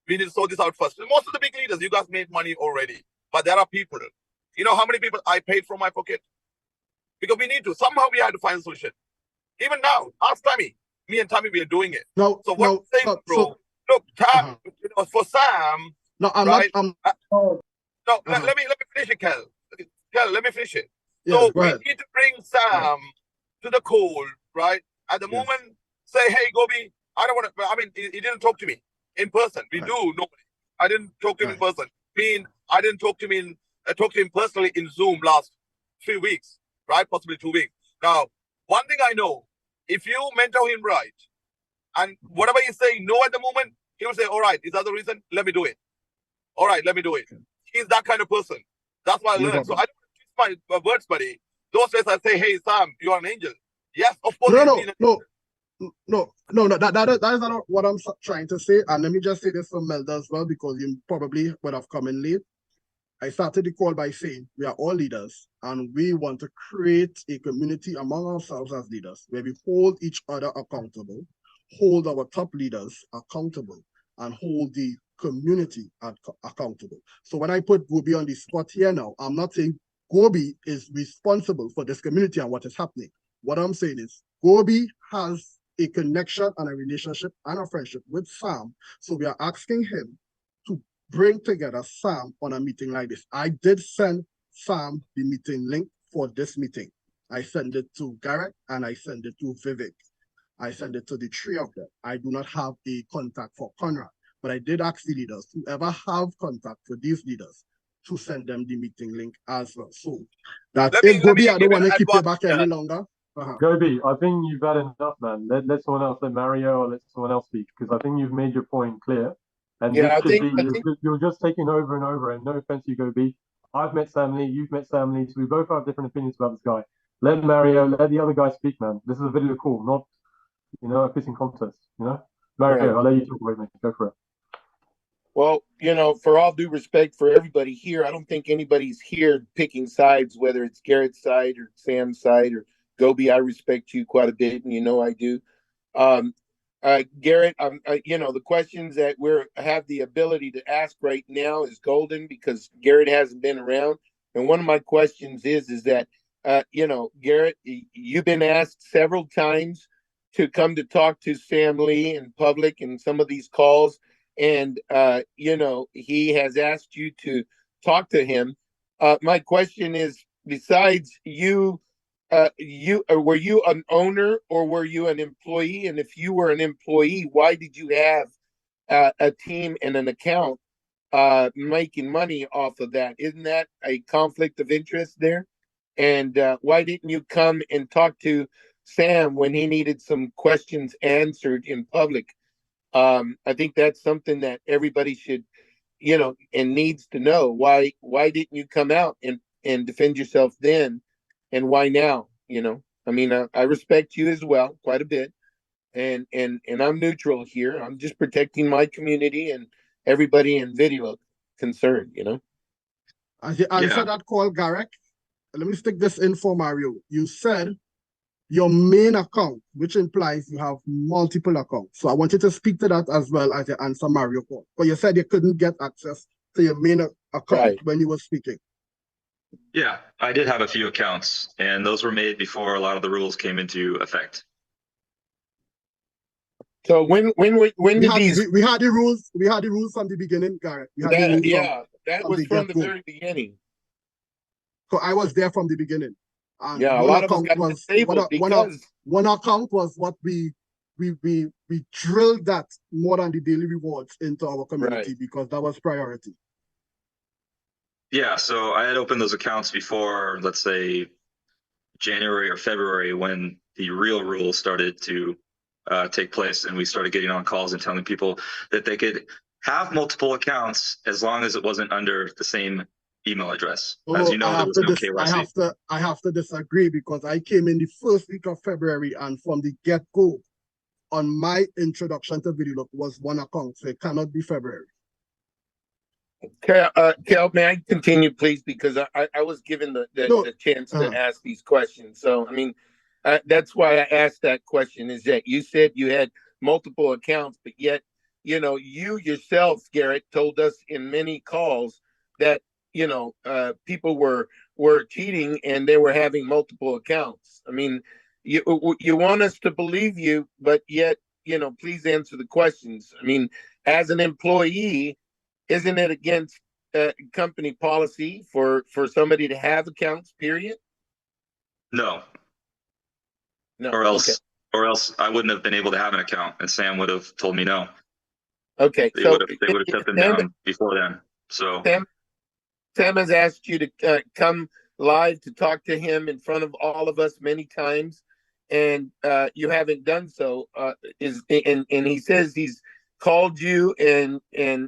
We need to sort this out first. And most of the big leaders, you guys made money already. But there are people. You know how many people I paid from my pocket? Because we need to. Somehow we had to find a solution. Even now, ask Tammy. Me and Tammy, we are doing it. No, so what no, I'm saying, bro, look, Tam, for Sam, no, I'm right? not. Let me finish it, Kel. Kel, let me finish it. Yes, so go we ahead. need to bring Sam to the call, right? At the moment, say, hey, Gobi, I don't want to. I mean, he didn't talk to me in person. We do normally. I didn't talk to him in person. I didn't talk to him talk to him personally in Zoom last 3 weeks, right? Possibly 2 weeks. Now, one thing I know, if you mentor him right, and whatever he's saying no at the moment, he will say, all right, is that the reason? Let me do it. All right, let me do it. He's that kind of person. That's why I learned. So I don't twist my words, buddy. Those days I say, hey, Sam, you are an angel. Yes, of course. No, that is not what I'm trying to say. And let me just say this for Melda as well, because you probably would have come in late. I started the call by saying we are all leaders and we want to create a community among ourselves as leaders where we hold each other accountable, hold our top leaders accountable, and hold the community accountable. So when I put Gobi on the spot here now, I'm not saying Gobi is responsible for this community and what is happening. What I'm saying is Gobi has a connection and a relationship and a friendship with Sam. So we are asking him to bring together Sam on a meeting like this. I did send Sam the meeting link for this meeting. I sent it to Garrett and I sent it to Vivek. I sent it to the three of them. I do not have a contact for Conrad, but I did ask the leaders, whoever have contact for these leaders, to send them the meeting link as well. So that Gobi, I don't want to keep you back any longer. Gobi, I think you've had enough, man. Let someone else, let Mario or let someone else speak, because I think you've made your point clear. And this could be, you're just taking over and over, and no offense to you, Gobi. I've met Sam Lee, you've met Sam Lee, so we both have different opinions about this guy. Let Mario, let the other guy speak, man. This is a video call, not, a pissing contest, Mario, I'll let you talk about it, go for it. Well, for all due respect for everybody here, I don't think anybody's here picking sides, whether it's Garrett's side or Sam's side or Gobi. I respect you quite a bit, and I do. Garrett, the questions that we have the ability to ask right now is golden because Garrett hasn't been around. And one of my questions is that, Garrett, you've been asked several times to come to talk to Sam Lee in public in some of these calls. And, he has asked you to talk to him. My question is, besides you, were you an owner or were you an employee? And if you were an employee, why did you have a team and an account making money off of that? Isn't that a conflict of interest there? And why didn't you come and talk to Sam when he needed some questions answered in public? I think that's something that everybody should, and needs to know. Why didn't you come out and defend yourself then? And why now? I respect you as well, quite a bit. And I'm neutral here. I'm just protecting my community and everybody in ViDiLOOK concerned, As you answer that call, Garrett, let me stick this in for Mario. You said your main account, which implies you have multiple accounts. So I want you to speak to that as well as you answer Mario call. But you said you couldn't get access to your main account when you were speaking. Yeah, I did have a few accounts, and those were made before a lot of the rules came into effect. So when we had the rules from the beginning, Garrett. That was from the very beginning. I was there from the beginning. And yeah, a lot of us got disabled because one account was what we drilled that more than the daily rewards into our community, because that was priority. Yeah, so I had opened those accounts before, let's say, January or February, when the real rules started to take place, and we started getting on calls and telling people that they could have multiple accounts as long as it wasn't under the same email address. As you know, there was no KYC. I have to disagree, because I came in the first week of February, and from the get-go, on my introduction to ViDiLOOK was one account, so it cannot be February. Kel, may I continue, please? Because I was given the chance to ask these questions. So, I mean, that's why I asked that question, is that you said you had multiple accounts, but yet, you know, you yourself, Garrett, told us in many calls that, you know, people were cheating and they were having multiple accounts. I mean, you want us to believe you, but yet, you know, please answer the questions. I mean, as an employee, isn't it against company policy for somebody to have accounts, period? No. No. Or else I wouldn't have been able to have an account, and Sam would have told me no. Okay. They would have shut them down before then. So Sam has asked you to come live to talk to him in front of all of us many times, and you haven't done so. And he says he's called you and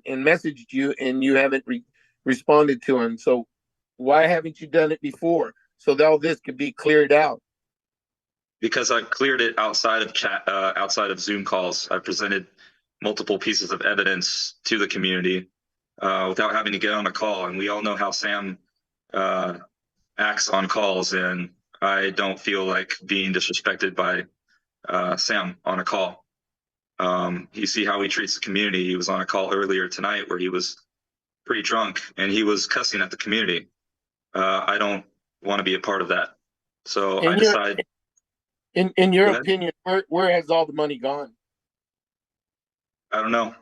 messaged you, and you haven't responded to him. So why haven't you done it before, so that all this could be cleared out? Because I cleared it outside of outside of Zoom calls. I presented multiple pieces of evidence to the community without having to get on a call. And we all know how Sam acts on calls, and I don't feel like being disrespected by Sam on a call. You see how he treats the community. He was on a call earlier tonight where he was pretty drunk and he was cussing at the community. I don't want to be a part of that. So I decided. In your opinion, where has all the money gone? I don't know.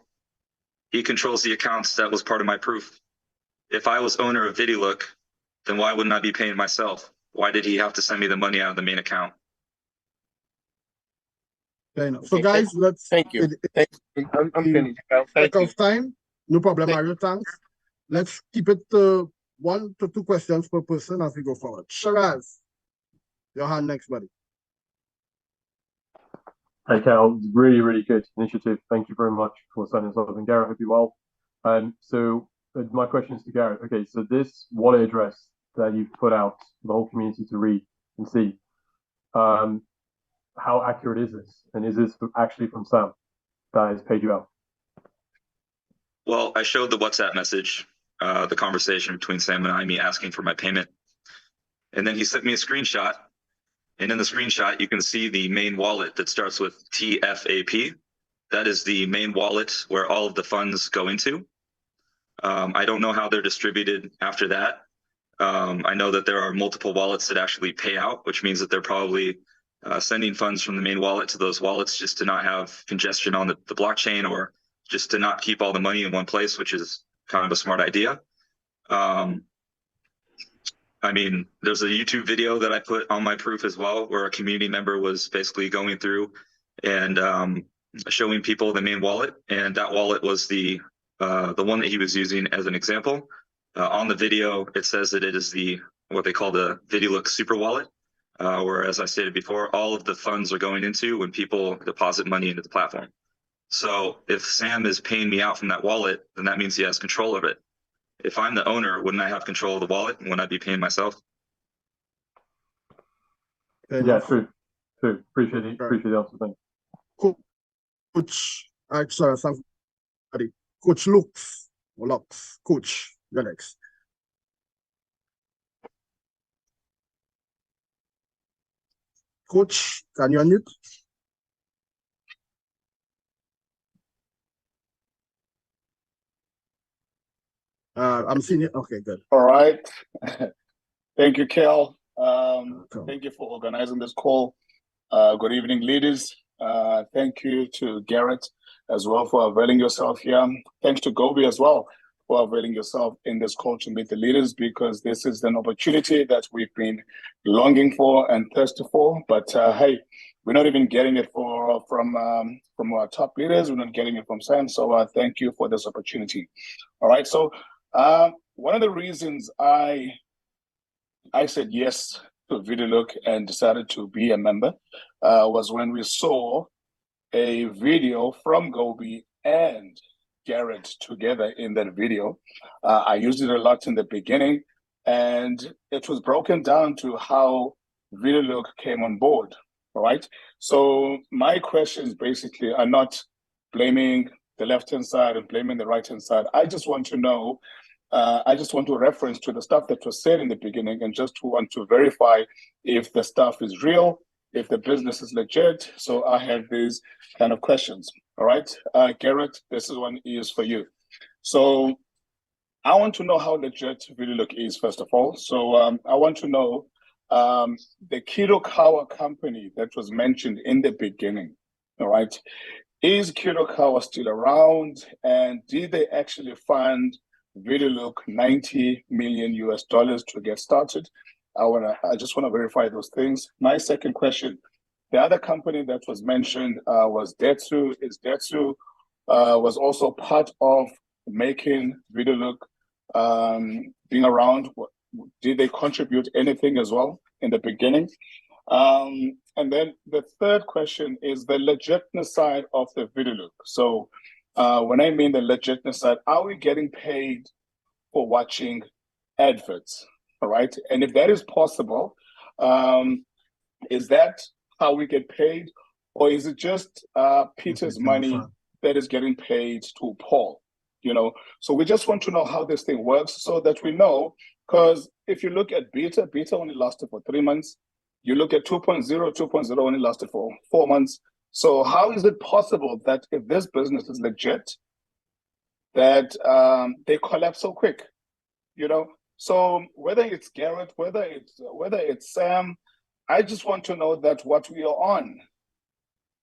He controls the accounts. That was part of my proof. If I was owner of ViDiLOOK, then why wouldn't I be paying myself? Why did he have to send me the money out of the main account? So guys, let's thank you. I'm finished. Thank you. Time, no problem, Mario. Thanks. Let's keep it to 1 to 2 questions per person as we go forward. Shiraz, your hand next, buddy. Hey, Cal, really, really good initiative. Thank you very much for signing us up. And Garrett, hope you're well. So my question is to Garrett. Okay, so this wallet address that you've put out for the whole community to read and see, how accurate is this? And is this actually from Sam that has paid you out? Well, I showed the WhatsApp message, the conversation between Sam and I, me asking for my payment. And then he sent me a screenshot. And in the screenshot, you can see the main wallet that starts with TFAP. That is the main wallet where all of the funds go into. I don't know how they're distributed after that. I know that there are multiple wallets that actually pay out, which means that they're probably sending funds from the main wallet to those wallets just to not have congestion on the blockchain, or just to not keep all the money in one place, which is kind of a smart idea. I mean, there's a YouTube video that I put on my proof as well, where a community member was basically going through and showing people the main wallet, and that wallet was the one that he was using as an example. On the video, it says that it is what they call the ViDiLOOK Super Wallet, where, as I stated before, all of the funds are going into when people deposit money into the platform. So if Sam is paying me out from that wallet, then that means he has control of it. If I'm the owner, wouldn't I have control of the wallet? And wouldn't I be paying myself? Yeah, true. Appreciate the answer. Thanks. Coach, sorry, somebody. Coach Lux, Coach, you're next. Coach, can you unmute? I'm seeing it. Okay, good. All right. Thank you, Kel. Thank you for organizing this call. Good evening, ladies. Thank you to Garrett as well for availing yourself here. Thanks to Gobi as well for availing yourself in this call to meet the leaders, because this is an opportunity that we've been longing for and thirsty for. But hey, we're not even getting it from our top leaders. We're not getting it from Sam. So thank you for this opportunity. All right. So one of the reasons I said yes to ViDiLOOK and decided to be a member was when we saw a video from Gobi and Garrett together in that video. I used it a lot in the beginning, and it was broken down to how ViDiLOOK came on board. All right. So my questions basically are not blaming the left-hand side and blaming the right-hand side. I just want to know, I just want to reference to the stuff that was said in the beginning, and just want to verify if the stuff is real, if the business is legit. So I have these kind of questions. All right. Garrett, this one is for you. So I want to know how legit ViDiLOOK is, first of all. So I want to know the Kidokawa company that was mentioned in the beginning. All right. Is Kidokawa still around? And did they actually fund ViDiLOOK $90 million to get started? I just want to verify those things. My second question, the other company that was mentioned was Detsu. Is Detsu was also part of making ViDiLOOK being around? Did they contribute anything as well in the beginning? And then the third question is the legitness side of the ViDiLOOK. So when I mean the legitness side, are we getting paid for watching adverts? All right. And if that is possible, is that how we get paid? Or is it just Peter's money that is getting paid to Paul? You know, so we just want to know how this thing works so that we know, because if you look at Beta only lasted for 3 months. You look at 2.0 only lasted for 4 months. So how is it possible that if this business is legit, that they collapse so quick? You know, so whether it's Garrett, whether it's Sam, I just want to know that what we are on.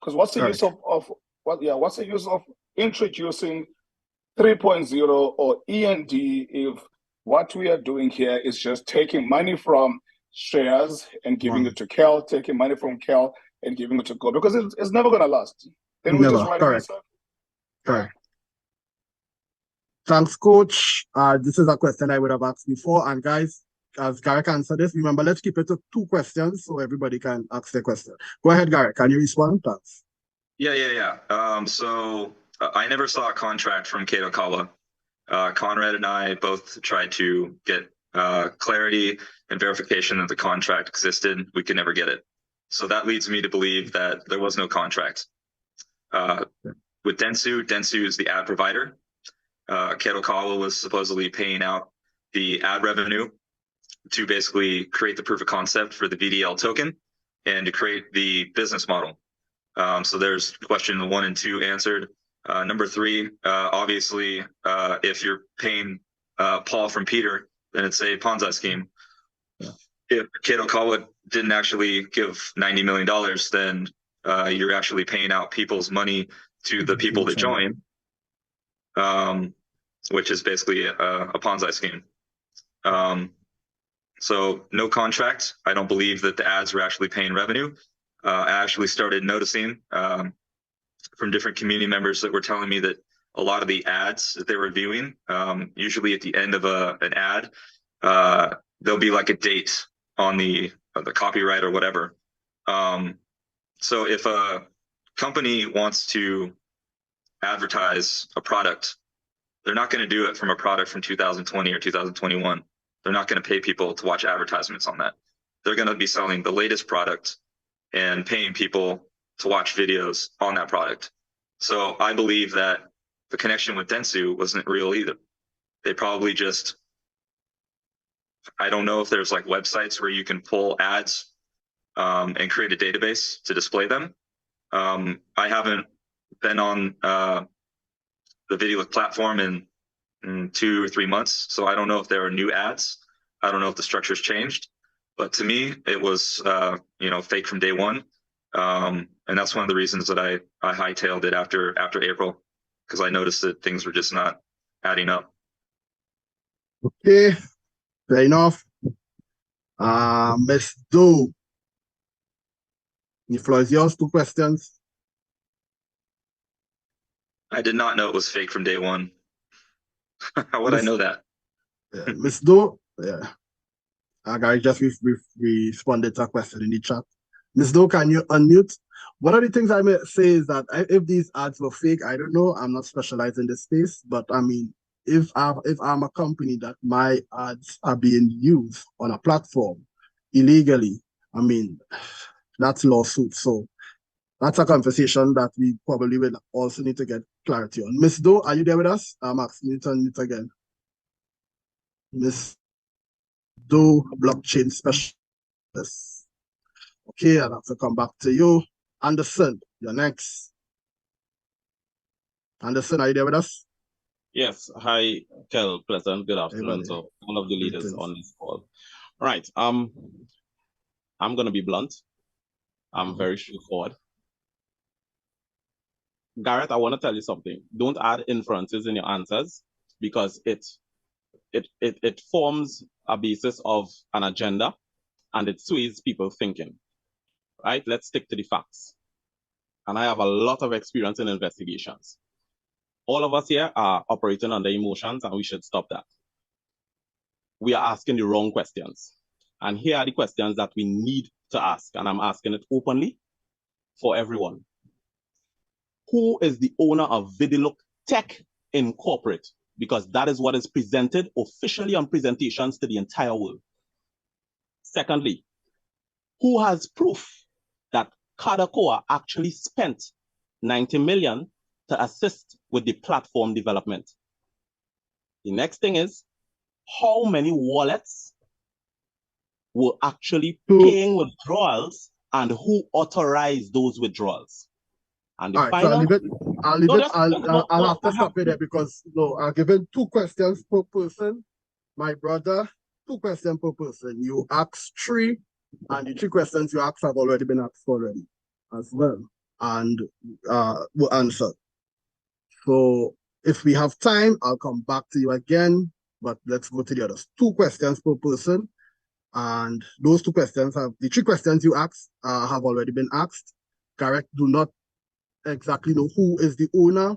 Because what's the use what's the use of introducing 3.0 or END if what we are doing here is just taking money from shares and giving it to Cal, taking money from Cal and giving it to Go, because it's never going to last. Then we just write it. Correct. Thanks, Coach. This is a question I would have asked before. And guys, as Garrett answered this, remember, let's keep it to 2 questions so everybody can ask their question. Go ahead, Garrett. Can you respond? Thanks. Yeah. So I never saw a contract from Kidokawa. Conrad and I both tried to get clarity and verification that the contract existed. We could never get it. So that leads me to believe that there was no contract. With Dentsu is the ad provider. Kidokawa was supposedly paying out the ad revenue to basically create the proof of concept for the VDL token and to create the business model. So there's question 1 and 2 answered. Number 3, obviously, if you're paying Paul from Peter, then it's a Ponzi scheme. Yeah. If Kidokawa didn't actually give $90 million, then you're actually paying out people's money to the people that join, which is basically a Ponzi scheme. So no contract. I don't believe that the ads were actually paying revenue. I actually started noticing from different community members that were telling me that a lot of the ads that they were viewing, usually at the end of an ad, there'll be like a date on the copyright or whatever. So if a company wants to advertise a product, they're not going to do it from a product from 2020 or 2021. They're not going to pay people to watch advertisements on that. They're going to be selling the latest product and paying people to watch videos on that product. So I believe that the connection with Dentsu wasn't real either. They probably just, I don't know if there's like websites where you can pull ads and create a database to display them. I haven't been on the ViDiLOOK platform in 2 or 3 months, so I don't know if there are new ads. I don't know if the structure's changed, but to me, it was fake from day one. And that's one of the reasons that I hightailed it after April, because I noticed that things were just not adding up. Okay, fair enough. Miss Do, the floor is yours. 2 questions. I did not know it was fake from day one. How would I know that? Yeah, Miss Do, yeah. Gary just responded to a question in the chat. Miss Do, can you unmute? One of the things I may say is that if these ads were fake, I don't know. I'm not specialized in this space, but I mean, if I'm a company that my ads are being used on a platform illegally, I mean, that's lawsuit. So that's a conversation that we probably will also need to get clarity on. Miss Do, are you there with us? I'm asking you to unmute again. Miss Do, blockchain specialist. Okay, I'll have to come back to you. Anderson, you're next. Anderson, are you there with us? Yes. Hi, Kel. Pleasant. Good afternoon to all of the leaders on this call. All right. I'm gonna be blunt. I'm very straightforward. Garrett, I want to tell you something. Don't add inferences in your answers because it forms a basis of an agenda and it sways people thinking. Right? Let's stick to the facts. And I have a lot of experience in investigations. All of us here are operating under emotions and we should stop that. We are asking the wrong questions. And here are the questions that we need to ask. And I'm asking it openly for everyone. Who is the owner of ViDiLOOK Tech Incorporate? Because that is what is presented officially on presentations to the entire world. Secondly, who has proof that Kadakoa actually spent 90 million to assist with the platform development? The next thing is, how many wallets were actually paying withdrawals and who authorized those withdrawals? And the final, I'll have to stop you there because I'll give it 2 questions per person. My brother, 2 questions per person. You ask 3, and the 3 questions you ask have already been asked already as well, and we'll answer. So if we have time, I'll come back to you again, but let's go to the others. 2 questions per person, and those 2 questions the 3 questions you asked have already been asked. Garrett do not exactly know who is the owner.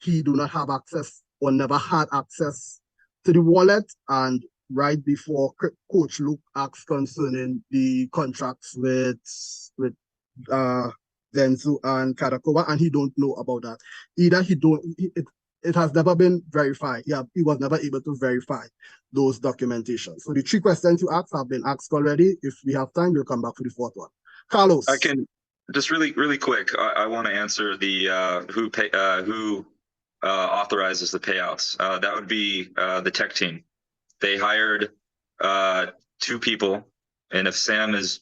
He do not have access or never had access to the wallet. And right before Coach Luke asked concerning the contracts with Zenzu and Kadakoa, and he don't know about that. Either it has never been verified. He was never able to verify those documentations. So the 3 questions you asked have been asked already. If we have time, we'll come back to the 4th one. Carlos. I can just really quick. I want to answer the who authorizes the payouts. That would be the tech team. They hired 2 people, and if Sam is,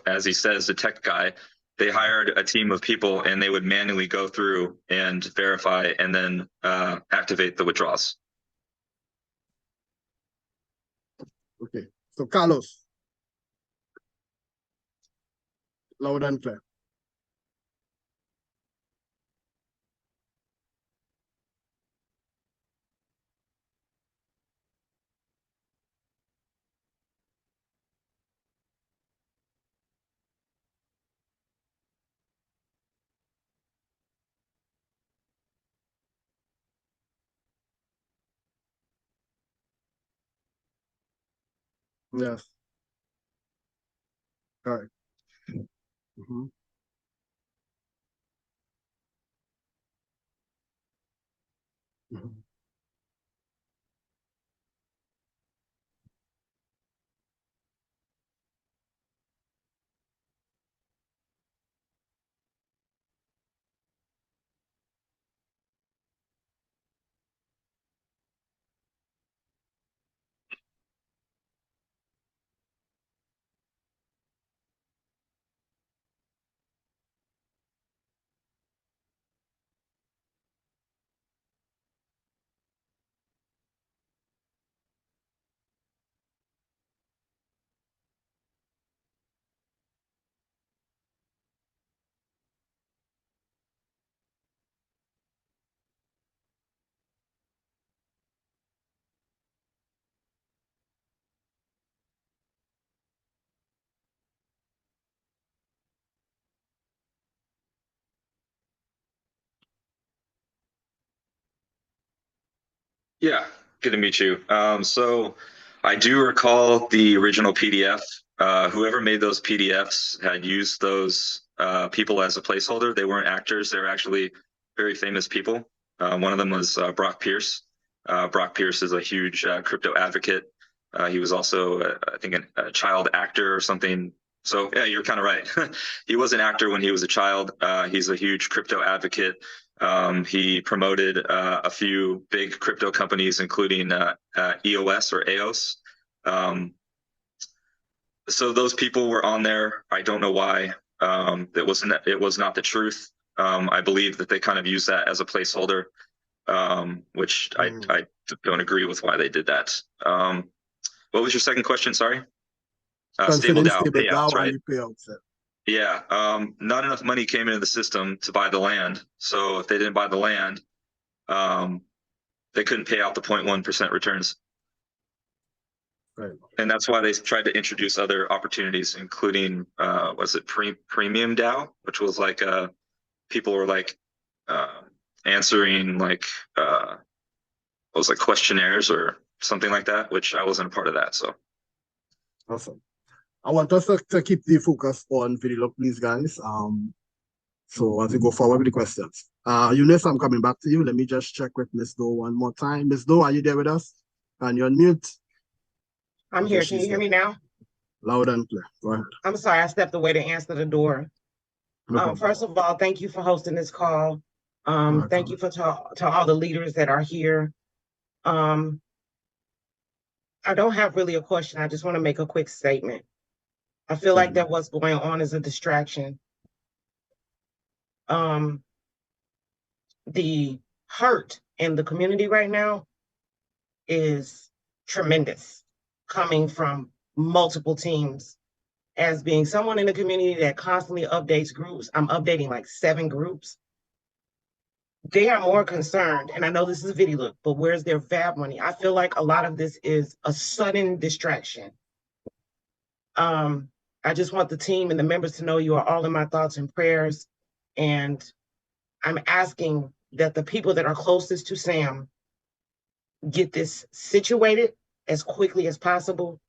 as he says, the tech guy, they hired a team of people, and they would manually go through and verify, and then activate the withdrawals. Okay, so Carlos. Loud and clear. Yes. Correct. Mm-hmm. Mm-hmm. Yeah, good to meet you. So I do recall the original PDF. Whoever made those PDFs had used those people as a placeholder. They weren't actors. They were actually very famous people. One of them was Brock Pierce. Brock Pierce is a huge crypto advocate. He was also, I think, a child actor or something. So yeah, you're kind of right. He was an actor when he was a child. He's a huge crypto advocate. He promoted a few big crypto companies, including EOS or EOS. So those people were on there. I don't know why. It was not the truth. I believe that they kind of used that as a placeholder, which I don't agree with why they did that. What was your second question? Sorry. Stable DAO payouts, right? Payouts, yeah. Not enough money came into the system to buy the land. So if they didn't buy the land, they couldn't pay out the 0.1% returns. Right. And that's why they tried to introduce other opportunities, including was it premium DAO, which was like people were like answering like it was like questionnaires or something like that, which I wasn't a part of that. So awesome. I want us to keep the focus on ViDiLOOK, please, guys. So as we go forward with the questions. Eunice, I'm coming back to you. Let me just check with Ms. Doe one more time. Ms. Doe, are you there with us? And you're on mute. I'm here. Can you hear me now? Loud and clear. Go ahead. I'm sorry, I stepped away to answer the door. First of all, thank you for hosting this call. Thank you to all the leaders that are here. I don't have really a question. I just want to make a quick statement. I feel like that what's going on is a distraction. The hurt in the community right now is tremendous, coming from multiple teams. As being someone in the community that constantly updates groups, I'm updating like 7 groups. They are more concerned, and I know this is ViDiLOOK, but where's their VAB money? I feel like a lot of this is a sudden distraction. I just want the team and the members to know you are all in my thoughts and prayers. And I'm asking that the people that are closest to Sam get this situated as quickly as possible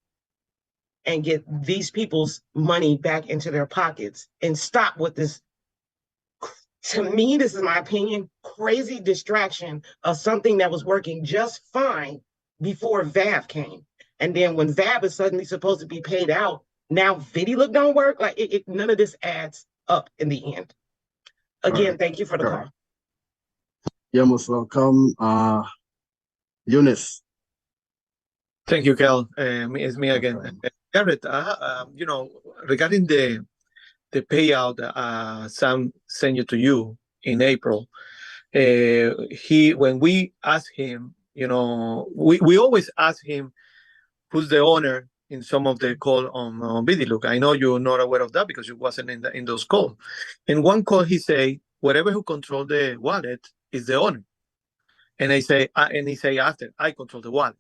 and get these people's money back into their pockets and stop with this, to me, this is my opinion, crazy distraction of something that was working just fine before VAB came. And then when VAB is suddenly supposed to be paid out, now ViDiLOOK don't work. Like none of this adds up in the end. Again, thank you for the call. You're most welcome. Eunice. Thank you, Kel. It's me again. Garrett, you know, regarding the payout Sam sent to you in April, when we asked him, you know, we always ask him who's the owner in some of the call on ViDiLOOK. I know you're not aware of that because you wasn't in those calls. In one call, he say, whatever who control the wallet is the owner. And he say after, I control the wallet,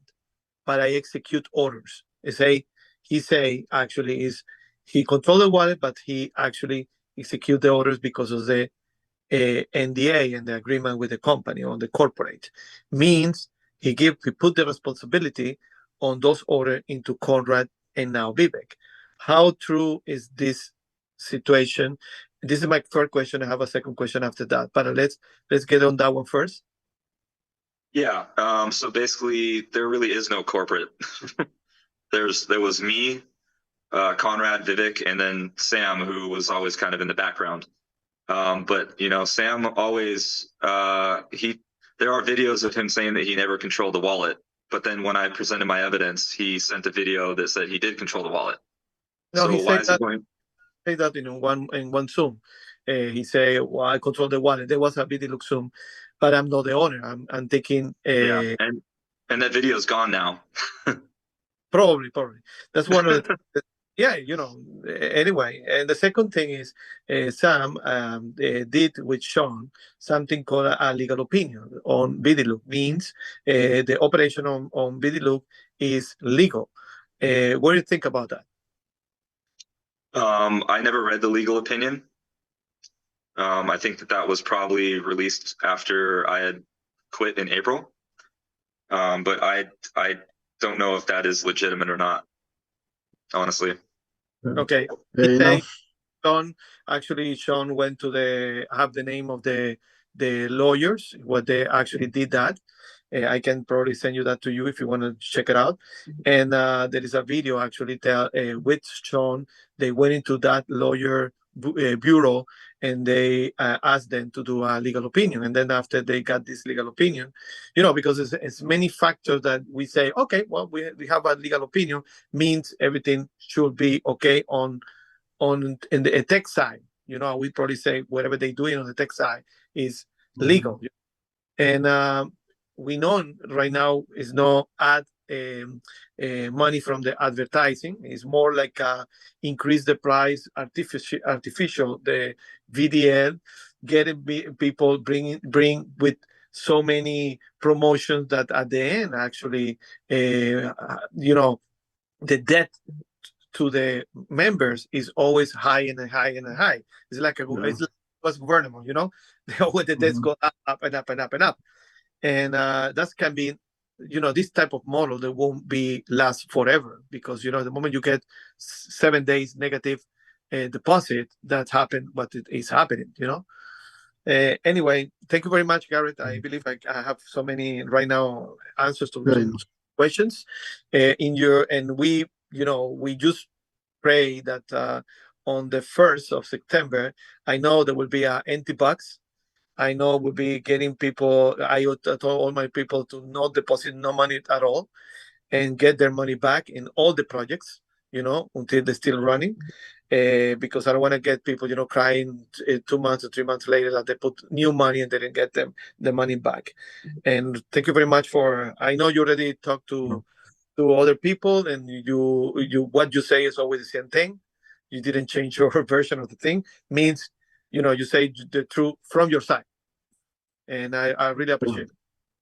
but I execute orders. He control the wallet, but he actually execute the orders because of the NDA and the agreement with the company or the corporate. Means he put the responsibility on those orders into Conrad and now Vivek. How true is this situation? This is my first question. I have a second question after that, but let's get on that one first. Yeah. So basically, there really is no corporate. There was me, Conrad, Vivek, and then Sam, who was always kind of in the background. But you know, Sam always there are videos of him saying that he never controlled the wallet. But then when I presented my evidence, he sent a video that said he did control the wallet. No, so he why said is he going? Say that in one Zoom. He said, "Well, I control the wallet." There was a ViDiLOOK Zoom, but I'm not the owner. I'm taking. Yeah, and that video's gone now. Probably. That's one of the. Yeah, you know. Anyway, and the second thing is Sam did with Sean something called a legal opinion on ViDiLOOK. Means the operation on ViDiLOOK is legal. What do you think about that? I never read the legal opinion. I think that was probably released after I had quit in April. But I don't know if that is legitimate or not, honestly. Okay. Fair enough. Sean, actually, Sean went to have the name of the lawyers, what they actually did that. I can probably send you that to you if you want to check it out. And there is a video actually with Sean. They went into that lawyer bureau and they asked them to do a legal opinion. And then after they got this legal opinion, because it's many factors that we say, okay, well, we have a legal opinion, means everything should be okay in the tech side. We probably say whatever they're doing on the tech side is legal. And we know right now is no money from the advertising. It's more like increase the price, artificial the VDL, getting people bring with so many promotions that at the end actually, the debt to the members is always high and high and high. It's like it's like government, when the debts go up and up and up and up. And that can be, this type of model that won't be last forever, because the moment you get 7 days negative deposit, that happened, but it is happening. Anyway, thank you very much, Garrett. I believe I have so many right now answers to questions and we just pray that on the 1st of September, I know there will be an empty box. I know we'll be getting people. I told all my people to not deposit no money at all and get their money back in all the projects, until they're still running. Because I don't want to get people, crying 2 months or 3 months later that they put new money and they didn't get the money back. And thank you very much I know you already talked to other people, and what you say is always the same thing. You didn't change your version of the thing. Means, you say the truth from your side. And I really appreciate it.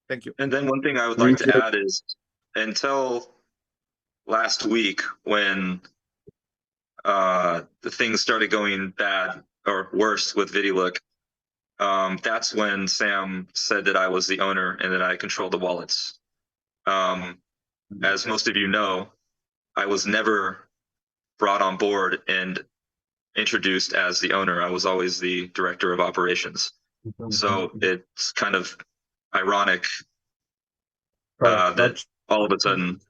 Thank you. And then one thing I would like to add is, until last week when the things started going bad or worse with ViDiLOOK, that's when Sam said that I was the owner and that I controlled the wallets. As most of you know, I was never brought on board and introduced as the owner. I was always the director of operations. So it's kind of ironic that all of a sudden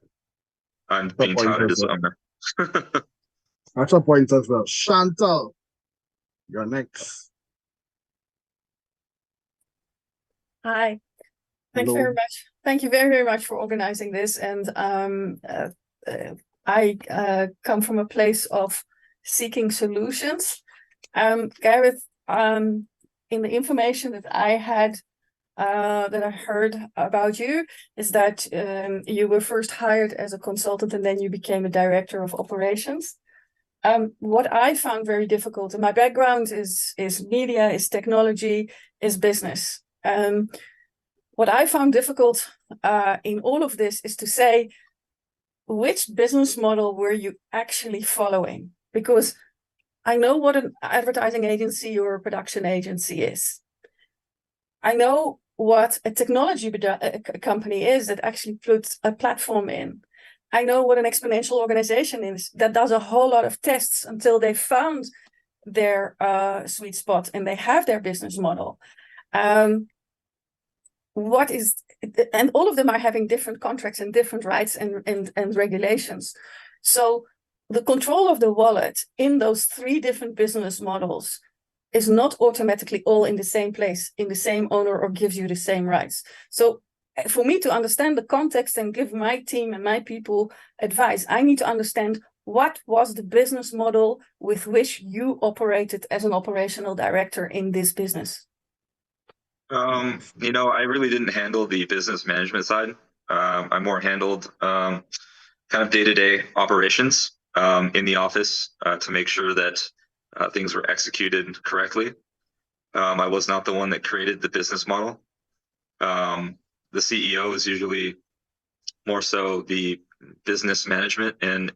I'm being touted as the owner. That's a point as well. Chantal, you're next. Hi. Thank you very much. Thank you very, very much for organizing this. And I come from a place of seeking solutions. Garrett, in the information that I had, that I heard about you, is that you were first hired as a consultant and then you became a director of operations. What I found very difficult, and my background is media, is technology, is business. What I found difficult in all of this is to say, which business model were you actually following? Because I know what an advertising agency or a production agency is. I know what a technology company is that actually puts a platform in. I know what an exponential organization is that does a whole lot of tests until they found their sweet spot and they have their business model. And all of them are having different contracts and different rights and regulations. So the control of the wallet in those 3 different business models is not automatically all in the same place, in the same owner, or gives you the same rights. So for me to understand the context and give my team and my people advice, I need to understand what was the business model with which you operated as an operational director in this business. I really didn't handle the business management side. I more handled kind of day-to-day operations in the office to make sure that things were executed correctly. I was not the one that created the business model. The CEO is usually more so the business management and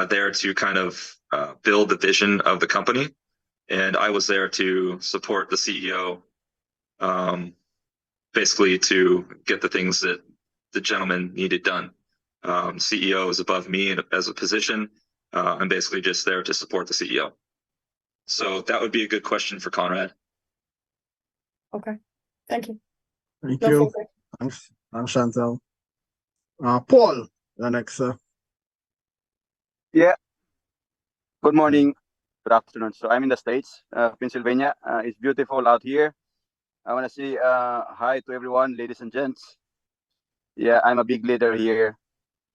there to kind of build the vision of the company. And I was there to support the CEO, basically to get the things that the gentleman needed done. CEO is above me as a position. I'm basically just there to support the CEO. So that would be a good question for Conrad. Okay, thank you. Thank No you. further. Thanks, Chantal. Paul, the next, sir. Yeah. Good morning. Good afternoon. So I'm in the States, Pennsylvania. It's beautiful out here. I want to say hi to everyone, ladies and gents. Yeah, I'm a big leader here,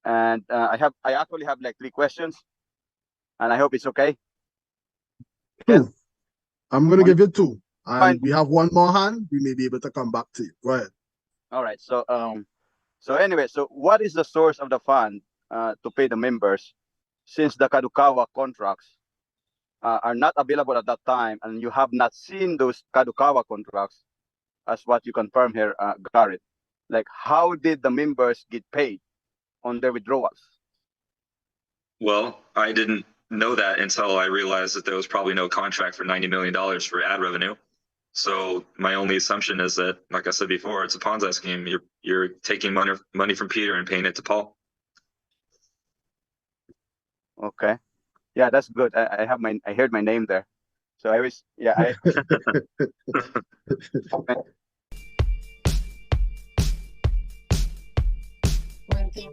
and I actually have like 3 questions, and I hope it's okay. Two. I'm gonna give you 2, and Fine. we have one more hand. We may be able to come back to you. Go ahead. All right. So anyway, so what is the source of the fund to pay the members, since the Kadokawa contracts are not available at that time, and you have not seen those Kadokawa contracts, as what you confirm here, Garrett? Like, how did the members get paid on their withdrawals? Well, I didn't know that until I realized that there was probably no contract for $90 million for ad revenue. So my only assumption is that, like I said before, it's a Ponzi scheme. You're taking money from Peter and paying it to Paul. Okay, yeah, that's good. I heard my name there, so I was One thing